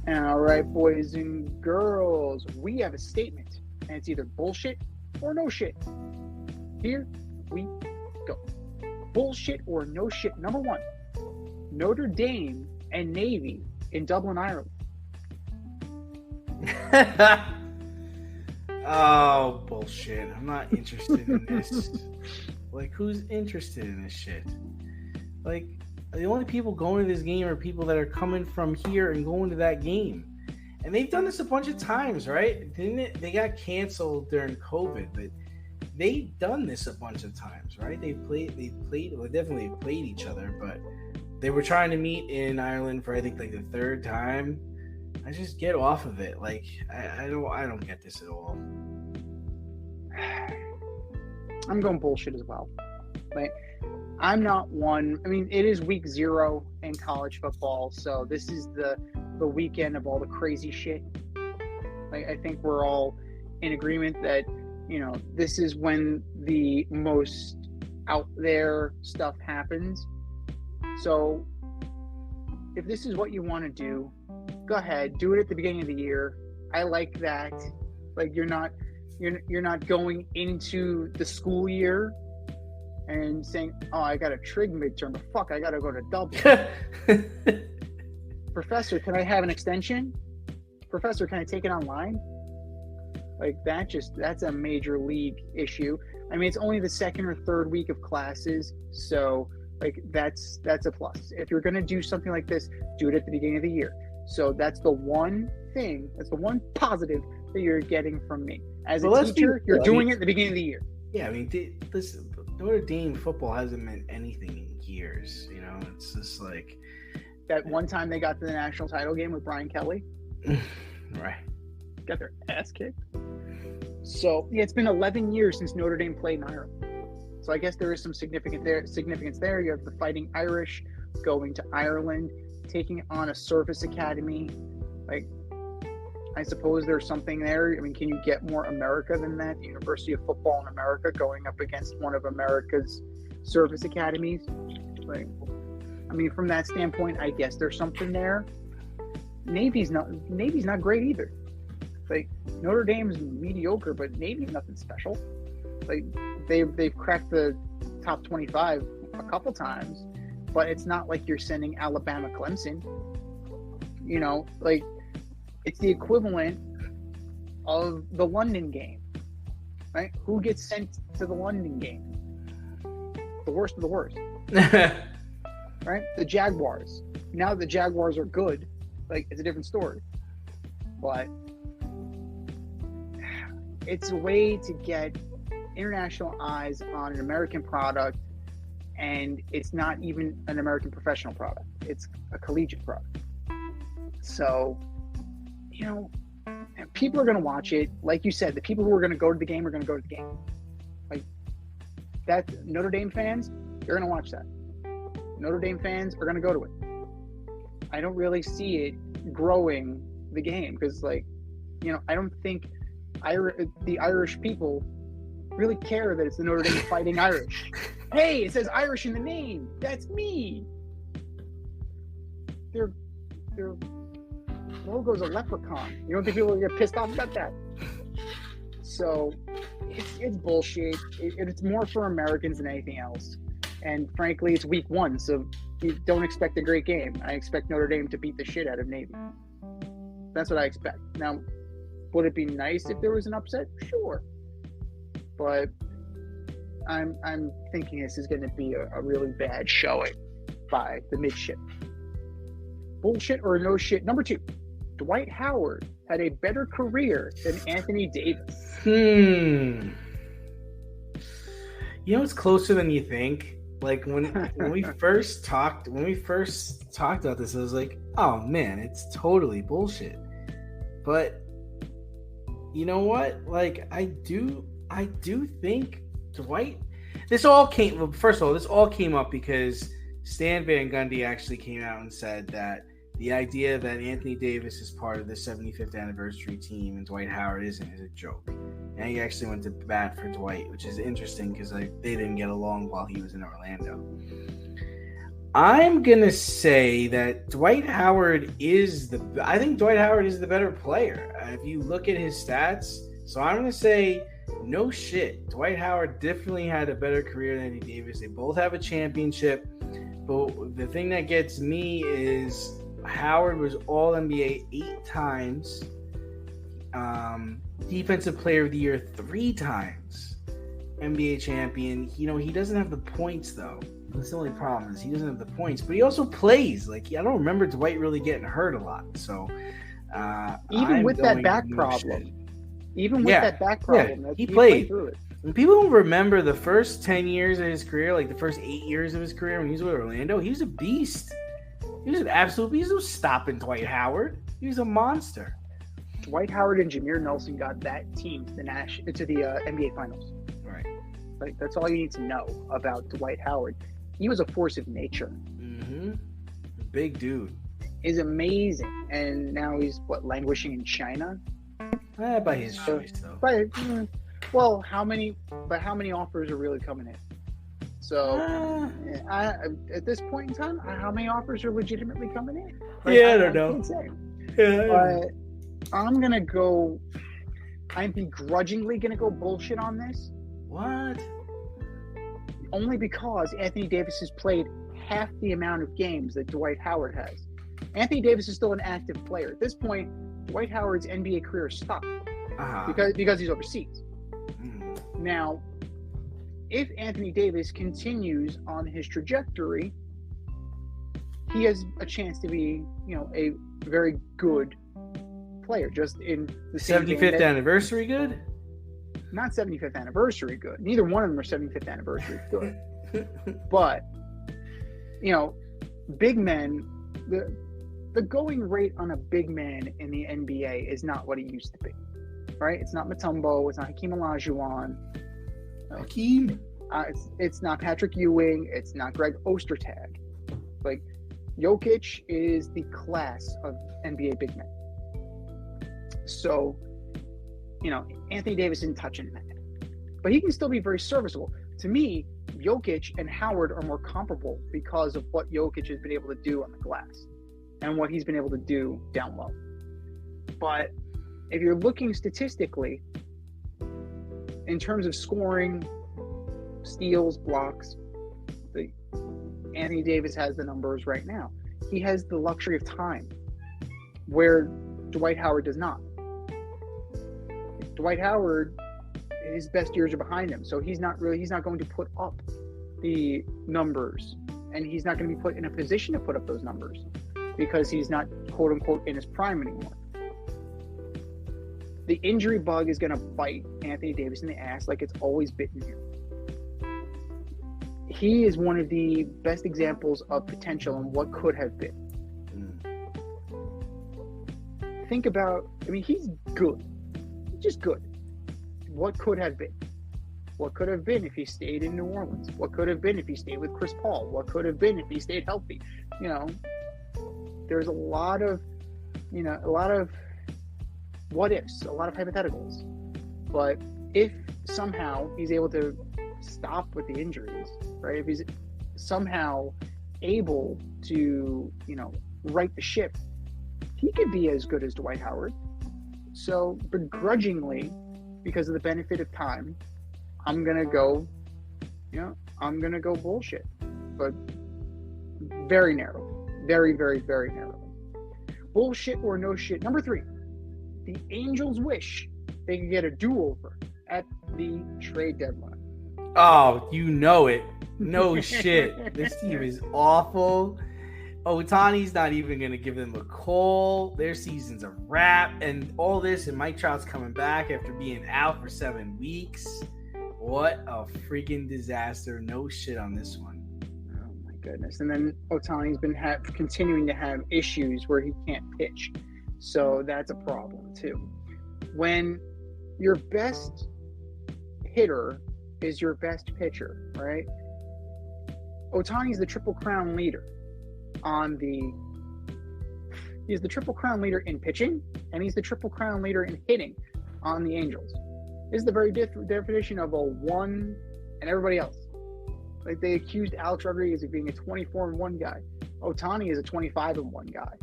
All right, boys and girls, we have a statement, and it's either bullshit or no shit. Here we go. Bullshit or no shit. Number one, Notre Dame and Navy in Dublin, Ireland. Oh, bullshit. I'm not interested in this. Like, who's interested in this shit? Like, the only people going to this game are people that are coming from here and going to that game. And they've done this a bunch of times, right? Didn't it? They got canceled during COVID, but they've done this a bunch of times, right? They definitely played each other, but they were trying to meet in Ireland for, I think, like the third time. I just get off of it. Like, I don't get this at all. I'm going bullshit as well. Like, I'm not one. I mean, it is week 0 in college football, so this is the weekend of all the crazy shit. Like, I think we're all in agreement that, you know, this is when the most out there stuff happens. So if this is what you want to do, go ahead, do it at the beginning of the year. I like that. Like, you're not going into the school year and saying, oh, I got a trig midterm, but fuck, I got to go to Dublin. Professor, can I have an extension? Professor, can I take it online? Like, that's a major league issue. I mean, it's only the second or third week of classes, so like that's a plus. If you're going to do something like this, do it at the beginning of the year. So that's the one thing, that's the one positive that you're getting from me. As a teacher, you're doing it at the beginning of the year. Yeah, I mean, listen, Notre Dame football hasn't meant anything in years. You know, it's just like that one time they got to the national title game with Brian Kelly. Right. Got their ass kicked. So, yeah, it's been 11 years since Notre Dame played in Ireland. So I guess there is some significance there. You have the Fighting Irish going to Ireland, taking on a service academy. Like, I suppose there's something there. I mean, can you get more America than that? The University of Football in America going up against one of America's service academies. Like, I mean, from that standpoint, I guess there's something there. Navy's not great either. Like, Notre Dame's mediocre, but Navy's nothing special. Like, they've cracked the top 25 a couple times, but it's not like you're sending Alabama Clemson. You know, like, it's the equivalent of the London game, right? Who gets sent to the London game? The worst of the worst. Right? The Jaguars. Now that the Jaguars are good, like, it's a different story. But it's a way to get international eyes on an American product, and it's not even an American professional product. It's a collegiate product. So, you know, people are going to watch it. Like you said, the people who are going to go to the game are going to go to the game. Like, that, Notre Dame fans, they're going to watch that. Notre Dame fans are going to go to it. I don't really see it growing the game because, like, you know, I don't think the Irish people really care that it's the Notre Dame Fighting Irish. Hey, it says Irish in the name. That's me. Their logo's a leprechaun. You don't think people will get pissed off about that? So it's bullshit. It's more for Americans than anything else. And frankly, it's week 1, so you don't expect a great game. I expect Notre Dame to beat the shit out of Navy. That's what I expect. Now, would it be nice if there was an upset? Sure. But I'm thinking this is going to be a really bad showing by the midship. Bullshit or no shit. Number 2, Dwight Howard had a better career than Anthony Davis. You know, it's closer than you think. Like, when we first talked about this, I was like, oh man, it's totally bullshit. But you know what? Like, I do think Dwight. This all came up because Stan Van Gundy actually came out and said that The idea that Anthony Davis is part of the 75th anniversary team and Dwight Howard isn't is a joke. And he actually went to bat for Dwight, which is interesting because they didn't get along while he was in Orlando. I'm going to say that Dwight Howard I think Dwight Howard is the better player. If you look at his stats, so I'm going to say no shit. Dwight Howard definitely had a better career than Anthony Davis. They both have a championship. But the thing that gets me is Howard was All-NBA 8 times, Defensive Player of the Year 3 times, NBA champion. He doesn't have the points, though. That's the only problem is he doesn't have the points. But he also plays. I don't remember Dwight really getting hurt a lot. So even with that back problem, he played through it. And people don't remember the first 10 years of his career, like the first 8 years of his career when he was with Orlando. He was a beast. He was an absolute beast. He was stopping Dwight Howard. He was a monster. Dwight Howard and Jameer Nelson got that team to the NBA Finals. Right. That's all you need to know about Dwight Howard. He was a force of nature. Mm-hmm. Big dude. Is amazing. And now he's, languishing in China? By his choice, though. Well, how many offers are really coming in? So, at this point in time, how many offers are legitimately coming in? I don't know. Can't say. Yeah, I'm begrudgingly going to go bullshit on this. What? Only because Anthony Davis has played half the amount of games that Dwight Howard has. Anthony Davis is still an active player. At this point, Dwight Howard's NBA career stopped because he's overseas. Now, if Anthony Davis continues on his trajectory, he has a chance to be, a very good player. Just in the 75th anniversary good? Not 75th anniversary good. Neither one of them are 75th anniversary good. But, big men, the going rate on a big man in the NBA is not what it used to be. Right? It's not Mutombo. It's not Hakeem Olajuwon. Hakeem? It's not Patrick Ewing. It's not Greg Ostertag. Jokic is the class of NBA big men. So, Anthony Davis isn't touching that. But he can still be very serviceable. To me, Jokic and Howard are more comparable because of what Jokic has been able to do on the glass and what he's been able to do down low. But if you're looking statistically, in terms of scoring, steals, blocks, Anthony Davis has the numbers right now. He has the luxury of time, where Dwight Howard does not. Dwight Howard, his best years are behind him, so he's not going to put up the numbers, and he's not going to be put in a position to put up those numbers because he's not, quote unquote, in his prime anymore. The injury bug is going to bite Anthony Davis in the ass like it's always bitten him. He is one of the best examples of potential and what could have been. Think about, he's good. He's just good. What could have been? What could have been if he stayed in New Orleans? What could have been if he stayed with Chris Paul? What could have been if he stayed healthy? There's a lot of what ifs, a lot of hypotheticals. But if somehow he's able to stop with the injuries, right? If he's somehow able to, right the ship, he could be as good as Dwight Howard. So begrudgingly, because of the benefit of time, I'm gonna go bullshit, but very narrow, very, very, very narrow. Bullshit or no shit. Number 3, the Angels wish they could get a do-over at the trade deadline. Oh, you know it. No shit. This team is awful. Ohtani's not even going to give them a call. Their season's a wrap. And all this, and Mike Trout's coming back after being out for 7 weeks. What a freaking disaster. No shit on this one. Oh, my goodness. And then Ohtani's been continuing to have issues where he can't pitch. So that's a problem, too. When your best hitter is your best pitcher, right? Ohtani's the Triple Crown leader on the He's the Triple Crown leader in pitching, and he's the Triple Crown leader in hitting on the Angels. This is the very definition of a one and everybody else. Like, they accused Alex Rodriguez of being a 24-1 guy. Ohtani is a 25-1 guy.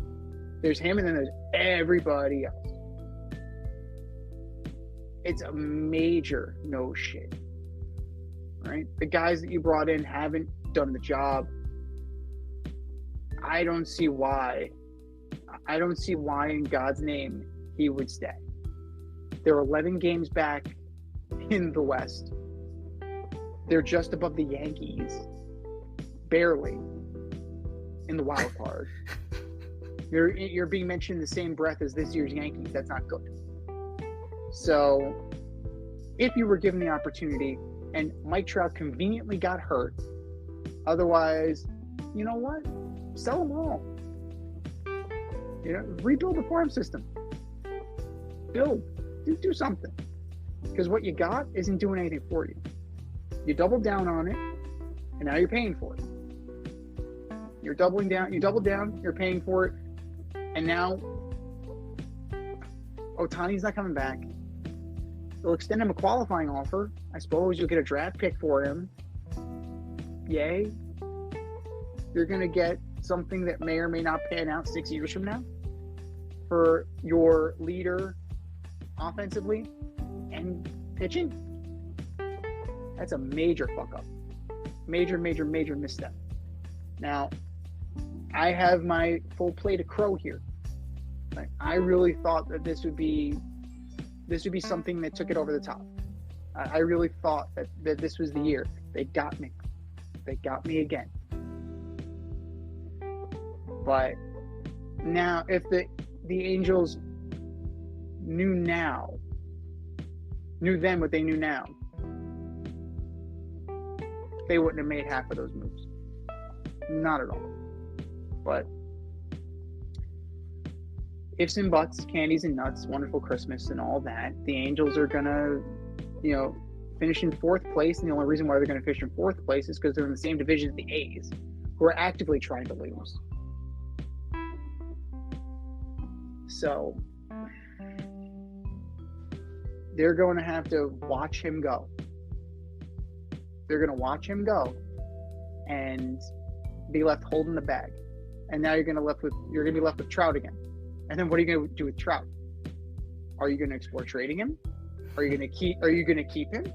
There's him, and then there's everybody else. It's a major no shit. Right? The guys that you brought in haven't done the job. I don't see why in God's name he would stay. They're 11 games back in the West. They're just above the Yankees, barely, in the wild card. You're being mentioned in the same breath as this year's Yankees. That's not good. So, if you were given the opportunity, and Mike Trout conveniently got hurt, otherwise, you know what? Sell them all. Rebuild the farm system. Do something. Because what you got isn't doing anything for you. You doubled down on it, and now you're paying for it. You're doubling down. You doubled down. You're paying for it, and now Ohtani's not coming back. They'll extend him a qualifying offer. I suppose you'll get a draft pick for him. Yay. You're going to get something that may or may not pan out 6 years from now for your leader offensively and pitching. That's a major fuck up. Major misstep. Now, I have my full plate of crow here. Like, I really thought that this would be something that took it over the top. I really thought that this was the year. They got me. They got me again. But now, if the Angels knew then what they knew now, they wouldn't have made half of those moves. Not at all. But ifs and buts, candies and nuts, wonderful Christmas and all that, the Angels are going to, finish in fourth place. And the only reason why they're going to finish in fourth place is because they're in the same division as the A's, who are actively trying to lose. So they're going to have to watch him go. They're going to watch him go and be left holding the bag. And now you're going to be left with Trout again. And then what are you going to do with Trout? Are you going to explore trading him? Are you going to keep him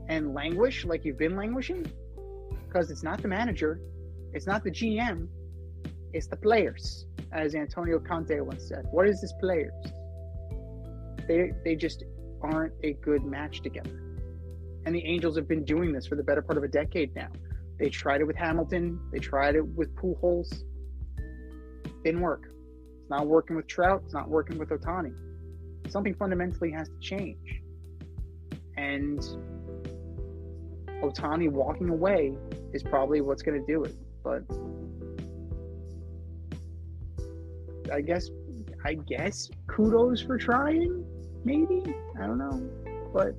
and languish like you've been languishing? Because it's not the manager, it's not the GM, it's the players, as Antonio Conte once said. What is this players? They just aren't a good match together. And the Angels have been doing this for the better part of a decade now. They tried it with Hamilton. They tried it with Pujols. Didn't work. It's not working with Trout. It's not working with Ohtani. Something fundamentally has to change. And Ohtani walking away is probably what's going to do it. But I guess kudos for trying, maybe. I don't know. But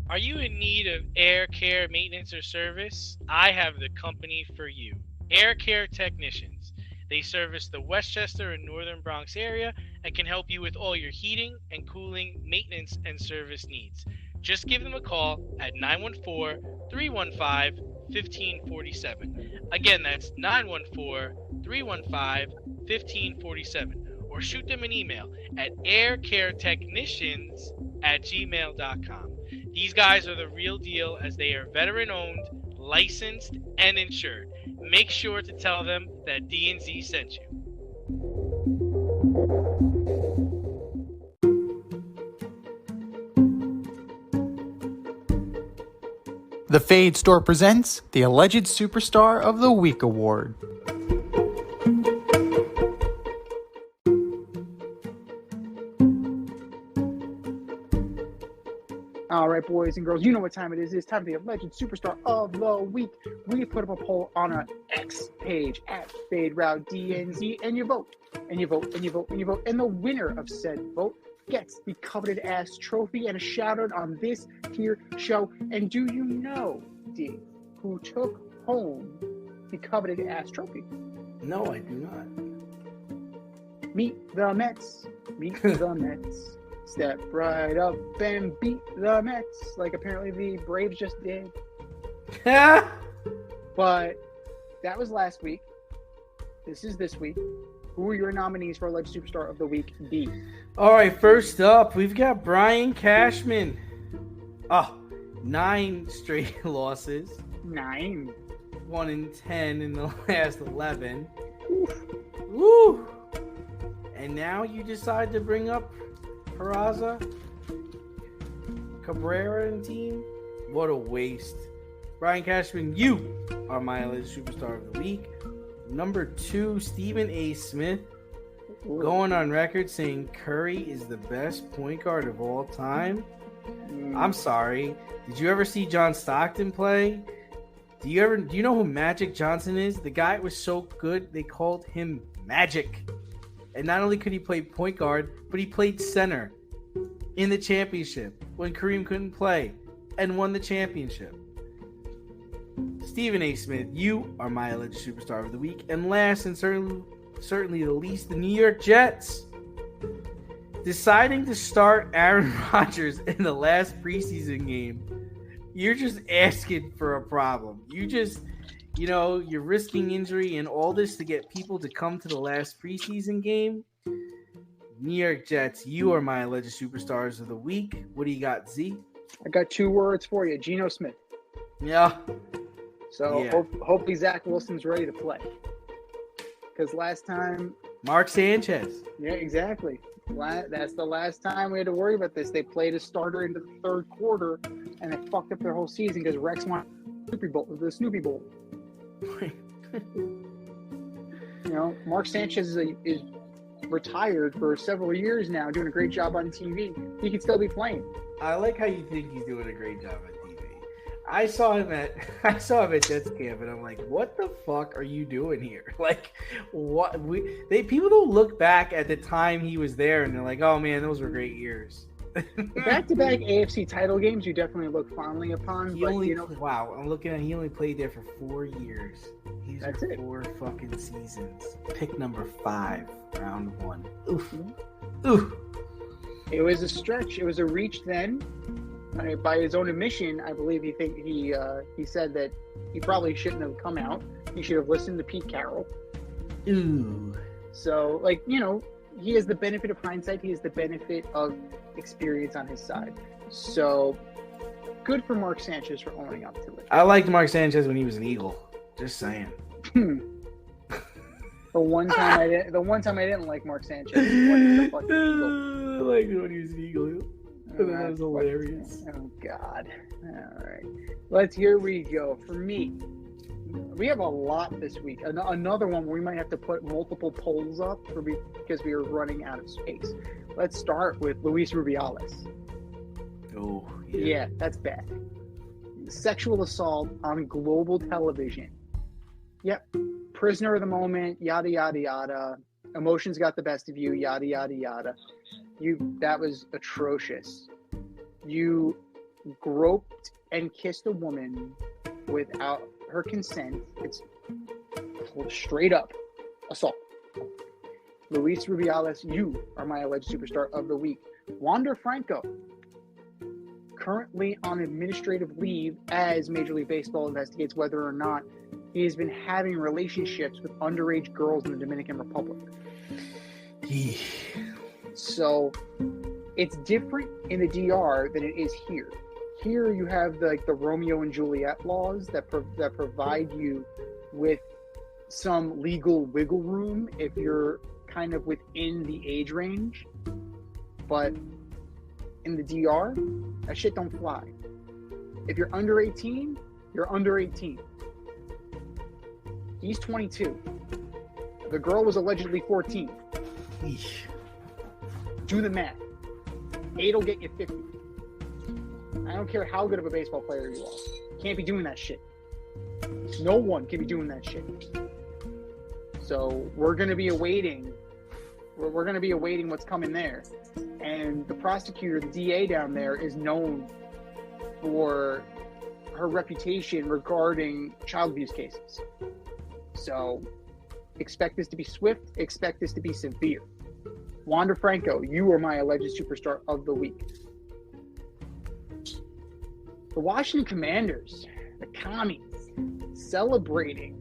are you in need of air care maintenance or service? I have the company for you. Air Care Technicians. They service the Westchester and Northern Bronx area and can help you with all your heating and cooling, maintenance, and service needs. Just give them a call at 914-315-1547. Again, that's 914-315-1547. Or shoot them an email at aircaretechnicians@gmail.com. These guys are the real deal, as they are veteran-owned, licensed, and insured. Make sure to tell them that D&Z sent you. The Fade Store presents the Alleged Superstar of the Week Award. all right, boys and girls, you know what time it is. It's time for the Alleged Superstar of the Week. We put up a poll on our X page at FadeRouteDNZ, and you vote, and you vote, and you vote, and you vote. And the winner of said vote gets the coveted ass trophy and a shout out on this here show. And do you know, D, who took home the coveted ass trophy? No, I do not. Meet the Mets. Meet the Mets. Step right up and beat the Mets, like apparently the Braves just did. But that was last week. This is this week. Who are your nominees for Alleged Superstar of the Week, D? All right, first up, we've got Brian Cashman. 9 straight losses. 9. 1-10 in the last 11. Woo! And now you decide to bring up Peraza, Cabrera and team? What a waste. Brian Cashman, you are my Alleged Superstar of the Week. Number 2, Stephen A. Smith, going on record saying Curry is the best point guard of all time. I'm sorry. Did you ever see John Stockton play? Do you know who Magic Johnson is? The guy was so good they called him Magic. And not only could he play point guard, but he played center in the championship when Kareem couldn't play and won the championship. Stephen A. Smith, you are my Alleged Superstar of the Week. And last and certainly the least, the New York Jets. Deciding to start Aaron Rodgers in the last preseason game, you're just asking for a problem. You're risking injury and all this to get people to come to the last preseason game. New York Jets, you are my Alleged Superstars of the Week. What do you got, Z? I got 2 words for you. Geno Smith. Yeah. So hopefully Zach Wilson's ready to play. Because last time... Mark Sanchez. Yeah, exactly. That's the last time we had to worry about this. They played a starter into the third quarter, and they fucked up their whole season because Rex won the Snoopy Bowl. Mark Sanchez is retired for several years now, doing a great job on TV. He could still be playing. I like how you think he's doing a great job on TV. I saw him at Jets camp, and I'm like, what the fuck are you doing here? Like, what? People don't look back at the time he was there, and they're like, oh man, those were great years. Back-to-back AFC title games, you definitely look fondly upon. Wow, I'm looking at. He only played there for 4 years. That's it. 4 fucking seasons. Pick number 5, round 1. Oof. Oof. It was a stretch. It was a reach then. By his own admission, I believe he said that he probably shouldn't have come out. He should have listened to Pete Carroll. Ooh. So, he has the benefit of hindsight. He has the benefit of experience on his side. So, good for Mark Sanchez for owning up to it. I liked Mark Sanchez when he was an Eagle. Just saying. The one time I didn't like Mark Sanchez. I liked it when he was an Eagle. That was hilarious. Oh God! All right, here we go. For me, we have a lot this week. Another one where we might have to put multiple polls up because we are running out of space. Let's start with Luis Rubiales. Oh yeah, that's bad. Sexual assault on global television. Yep, prisoner of the moment. Yada yada yada. Emotions got the best of you. Yada yada yada. That was atrocious. You groped and kissed a woman without her consent. It's straight up assault. Luis Rubiales, you are my Alleged Superstar of the Week. Wander Franco, currently on administrative leave as Major League Baseball investigates whether or not he has been having relationships with underage girls in the Dominican Republic. So it's different in the DR than it is here. Here you have the Romeo and Juliet laws that provide you with some legal wiggle room if you're kind of within the age range. But in the DR, that shit don't fly. If you're under 18, you're under 18. He's 22. The girl was allegedly 14. Eesh. Do the math. 8 will get you 50. I don't care how good of a baseball player you are. Can't be doing that shit. No one can be doing that shit. So we're going to be awaiting We're going to be awaiting what's coming there. And the prosecutor, the DA down there, is known for her reputation regarding child abuse cases. So expect this to be swift. Expect this to be severe. Wander Franco, you are my alleged superstar of the week. The Washington Commanders, the commies, celebrating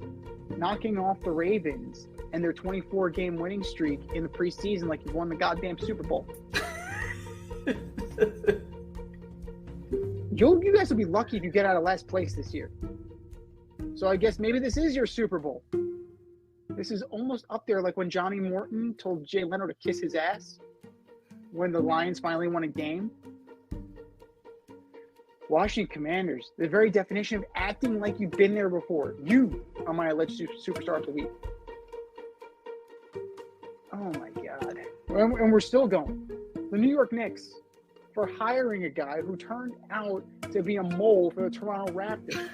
knocking off the Ravens and their 24-game winning streak in the preseason like you won the goddamn Super Bowl. You guys will be lucky if you get out of last place this year. So I guess maybe this is your Super Bowl. This is almost up there like when Johnny Morton told Jay Leno to kiss his ass when the Lions finally won a game. Washington Commanders, the very definition of acting like you've been there before. You are my alleged superstar of the week. Oh my God. And we're still going. The New York Knicks, for hiring a guy who turned out to be a mole for the Toronto Raptors.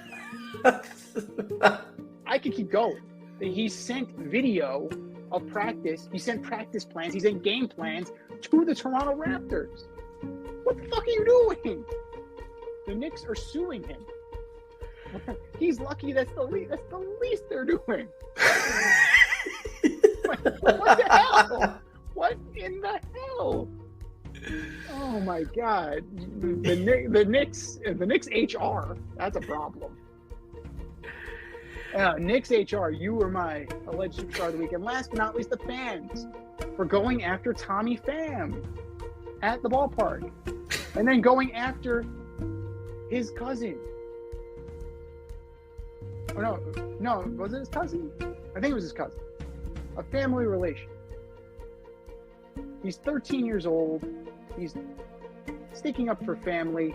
I could keep going. He sent video of practice. He sent practice plans. He sent game plans to the Toronto Raptors. What the fuck are you doing? The Knicks are suing him. He's lucky that's the least they're doing. What the hell? What in the hell? Oh my God. The Knicks HR, that's a problem. Knicks HR, you were my alleged superstar of the week. And last but not least, the fans for going after Tommy Pham at the ballpark. And then going after his cousin. Oh, no, was it his cousin? I think it was his cousin. A family relation. He's 13 years old. He's sticking up for family.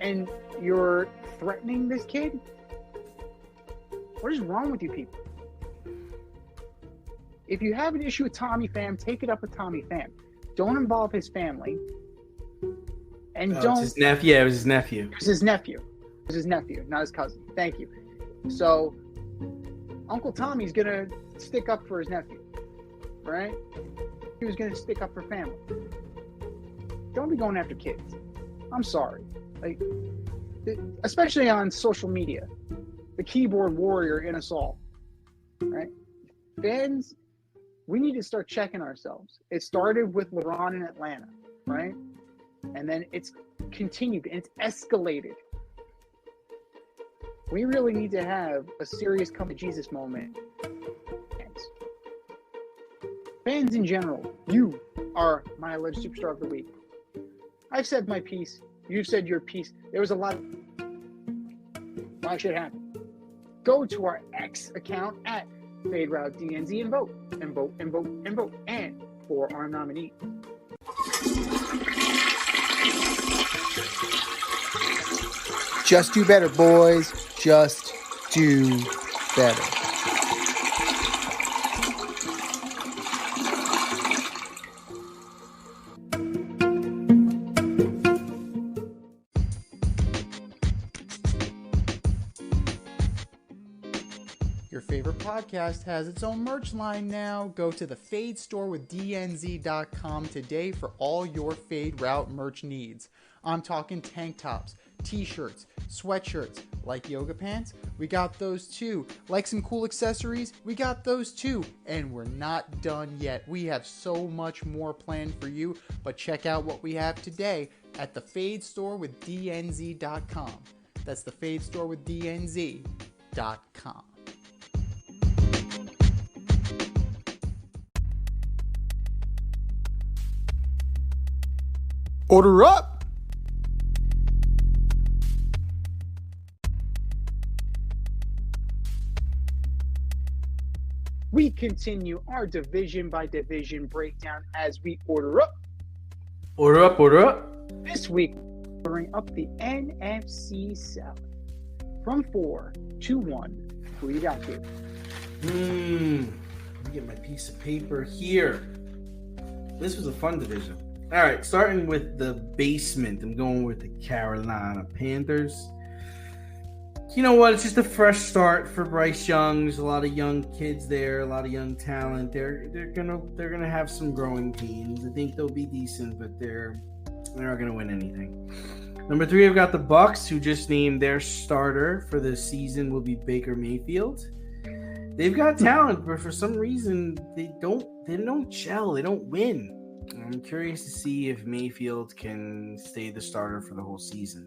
And you're threatening this kid? What is wrong with you people? If you have an issue with Tommy Pham, take it up with Tommy Pham. Don't involve his family. And don't. It's his nephew. Yeah, it was his nephew. It was his nephew. It was his nephew, not his cousin. Thank you. So, Uncle Tommy's gonna stick up for his nephew, right? He was gonna stick up for family. Don't be going after kids. I'm sorry. Like, especially on social media, the keyboard warrior in us all, right? Fans, we need to start checking ourselves. It started with LeBron in Atlanta, right? And then it's continued and it's escalated. We really need to have a serious come to Jesus moment. Fans in general, you are my alleged superstar of the week. I've said my piece. You've said your piece. There was a lot of why should happen. Go to our X account at FadeRouteDNZ and vote. And vote and vote and vote. And for our nominee. Just do better, boys. Just do better. Your favorite podcast has its own merch line now. Go to the Fade store with DNZ.com today for all your Fade Route merch needs. I'm talking tank tops, t-shirts, sweatshirts, like yoga pants, we got those too. Like some cool accessories, we got those too. And we're not done yet. We have so much more planned for you, but check out what we have today at the Fade store with DNZ.com. That's the Fade store with DNZ.com. Order up! We continue our division by division breakdown as we order up. Order up, order up. This week, ordering up the NFC South. From 4 to 1. Who you got here? Let me get my piece of paper here. This was a fun division. All right, starting with the basement, I'm going with the Carolina Panthers. You know what? It's just a fresh start for Bryce Young. There's a lot of young kids there, a lot of young talent. They're gonna have some growing pains. I think they'll be decent, but they're not gonna win anything. Number 3, I've got the Bucks, who just named their starter for the season will be Baker Mayfield. They've got talent, but for some reason they don't gel. They don't win. I'm curious to see if Mayfield can stay the starter for the whole season.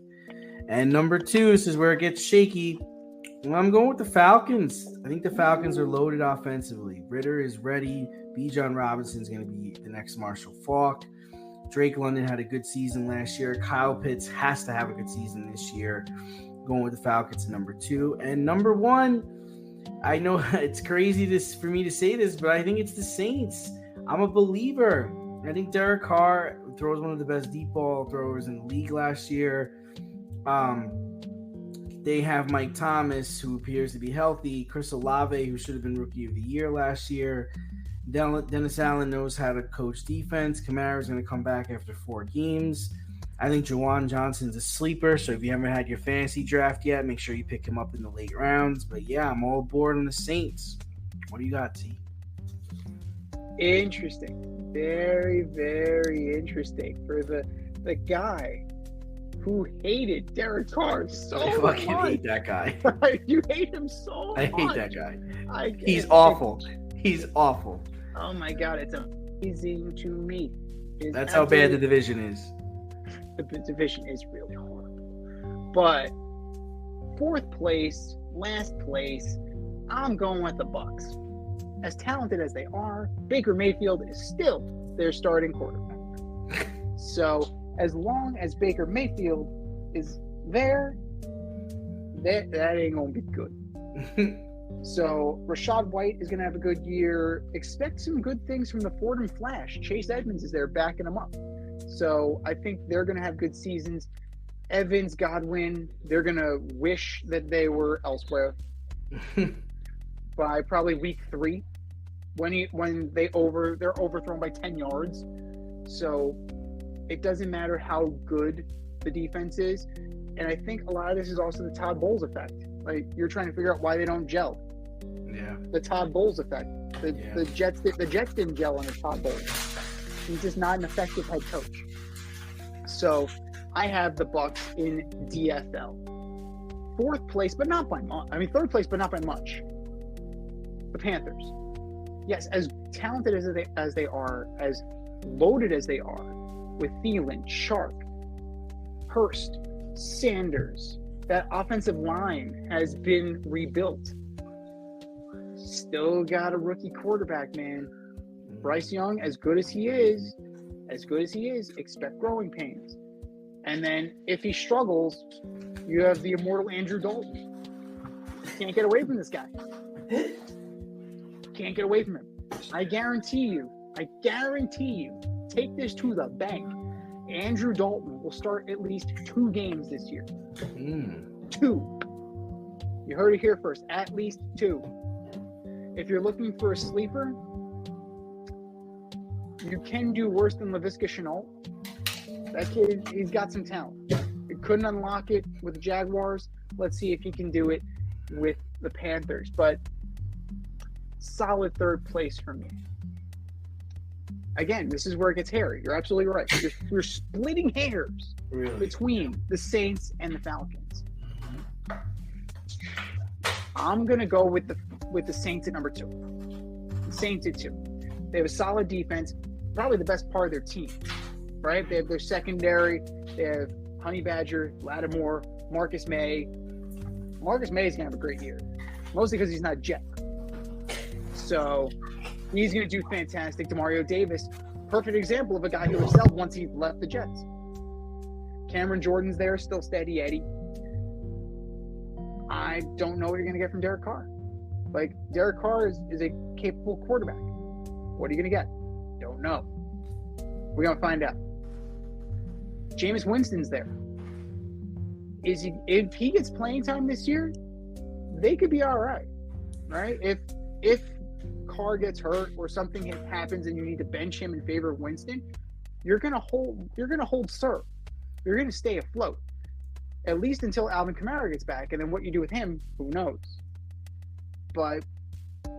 And number 2, this is where it gets shaky. Well, I'm going with the Falcons. I think the Falcons are loaded offensively. Ritter is ready. Bijan Robinson is going to be the next Marshall Faulk. Drake London had a good season last year. Kyle Pitts has to have a good season this year. Going with the Falcons at number 2. And number 1, I know it's crazy for me to say this, but I think it's the Saints. I'm a believer. I think Derek Carr throws one of the best deep ball throwers in the league last year. They have Mike Thomas, who appears to be healthy. Chris Olave, who should have been Rookie of the Year last year. Dennis Allen knows how to coach defense. Kamara's going to come back after 4 games. I think Juwan Johnson's a sleeper, so if you haven't had your fantasy draft yet, make sure you pick him up in the late rounds. But yeah, I'm all aboard on the Saints. What do you got, T? Interesting. Very, very interesting for the guy who hated Derek Carr so much. I fucking hate that guy. You hate him so much. I hate that guy. He's awful. He's awful. Oh my God, it's amazing to me. That's how bad the division is. The division is really horrible. But 4th place, last place, I'm going with the Bucks. As talented as they are, Baker Mayfield is still their starting quarterback. So as long as Baker Mayfield is there, that ain't gonna be good. So Rashad White is gonna have a good year. Expect some good things from the Ford and Flash. Chase Edmonds is there backing them up. So I think they're gonna have good seasons. Evans, Godwin, they're gonna wish that they were elsewhere by probably week 3 when they're overthrown by 10 yards. So it doesn't matter how good the defense is. And I think a lot of this is also the Todd Bowles effect. Like, you're trying to figure out why they don't gel. Yeah. The Todd Bowles effect. The Jets didn't gel under Todd Bowles. He's just not an effective head coach. So I have the Bucks in DFL. 4th place, but not by much. 3rd place, but not by much. The Panthers. Yes, as talented as they are, as loaded as they are, with Thielen, Sharp, Hurst, Sanders, that offensive line has been rebuilt. Still got a rookie quarterback, man. Bryce Young, as good as he is, expect growing pains. And then if he struggles, you have the immortal Andrew Dalton. You can't get away from this guy. Can't get away from him. I guarantee you, take this to the bank. Andrew Dalton will start at least 2 games this year. 2. You heard it here first. At least 2. If you're looking for a sleeper, you can do worse than Laviska Shenault. That kid, he's got some talent. He couldn't unlock it with the Jaguars. Let's see if he can do it with the Panthers. But solid 3rd place for me. Again, this is where it gets hairy. You're absolutely right. You're splitting hairs between the Saints and the Falcons. I'm gonna go with the Saints at number 2. The Saints at 2. They have a solid defense, probably the best part of their team. Right? They have their secondary. They have Honey Badger, Lattimore, Marcus May. Marcus May is gonna have a great year, mostly because he's not Jet. So he's going to do fantastic. Demario Davis, perfect example of a guy who excelled once he left the Jets. Cameron Jordan's there, still steady Eddie. I don't know what you're going to get from Derek Carr. Like, Derek Carr is a capable quarterback. What are you going to get? Don't know. We're going to find out. Jameis Winston's there. If he gets playing time this year, they could be all right. Right? If Carr gets hurt or something happens and you need to bench him in favor of Winston, you're gonna hold serve. You're gonna stay afloat. at least until Alvin Kamara gets back. And then what you do with him, who knows? But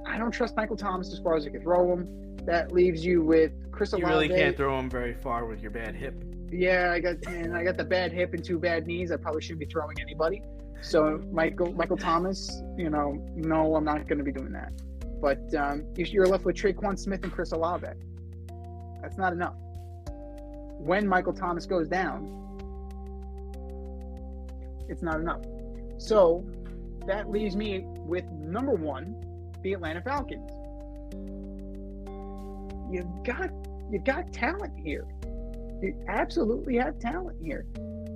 I don't trust Michael Thomas as far as I can throw him. That leaves you with Chris Olave. You really can't throw him very far with your bad hip. Yeah, I got the bad hip and 2 bad knees. I probably shouldn't be throwing anybody. So Michael Thomas, no, I'm not going to be doing that. But you're left with Traquan Smith and Chris Olave. That's not enough. When Michael Thomas goes down, it's not enough. So that leaves me with number 1, the Atlanta Falcons. You've got talent here. You absolutely have talent here.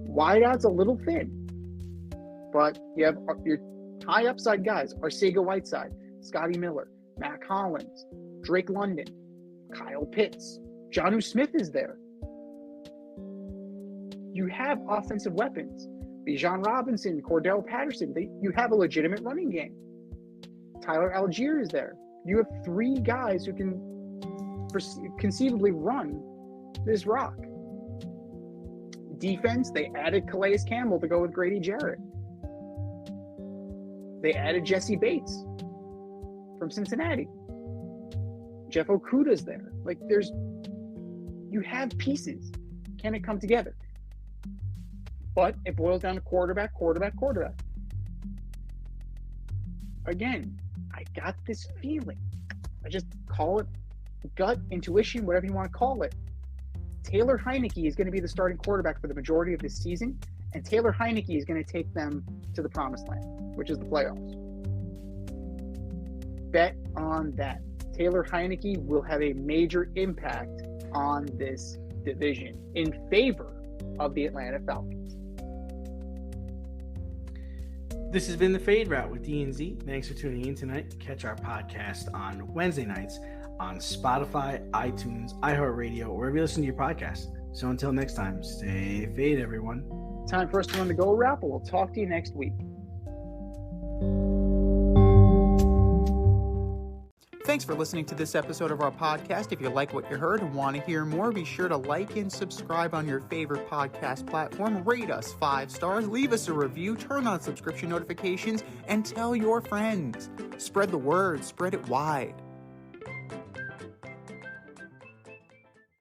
Wideout's a little thin, but you have your high upside guys: Arcega-Whiteside, Scotty Miller, Mac Hollins, Drake London, Kyle Pitts, Jonnu Smith is there. You have offensive weapons: Bijan Robinson, Cordell Patterson. You have a legitimate running game. Tyler Algier is there. You have 3 guys who can conceivably run this rock. Defense, they added Calais Campbell to go with Grady Jarrett. They added Jesse Bates from Cincinnati. Jeff Okuda's there. You have pieces. Can it come together? But it boils down to quarterback. Again, I got this feeling. I just call it gut, intuition, whatever you want to call it. Taylor Heineke is going to be the starting quarterback for the majority of this season, and Taylor Heineke is going to take them to the promised land, which is the playoffs. Bet on that. Taylor Heineke will have a major impact on this division in favor of the Atlanta Falcons. This has been the Fade Route with D&Z. Thanks for tuning in tonight. Catch our podcast on Wednesday nights on Spotify, iTunes, iHeartRadio, wherever you listen to your podcast. So until next time, stay fade, everyone. Time for us to run the Go Wrap. We'll talk to you next week. Thanks for listening to this episode of our podcast. If you like what you heard and want to hear more, be sure to like and subscribe on your favorite podcast platform. Rate us 5 stars, leave us a review, turn on subscription notifications, and tell your friends. Spread the word, spread it wide.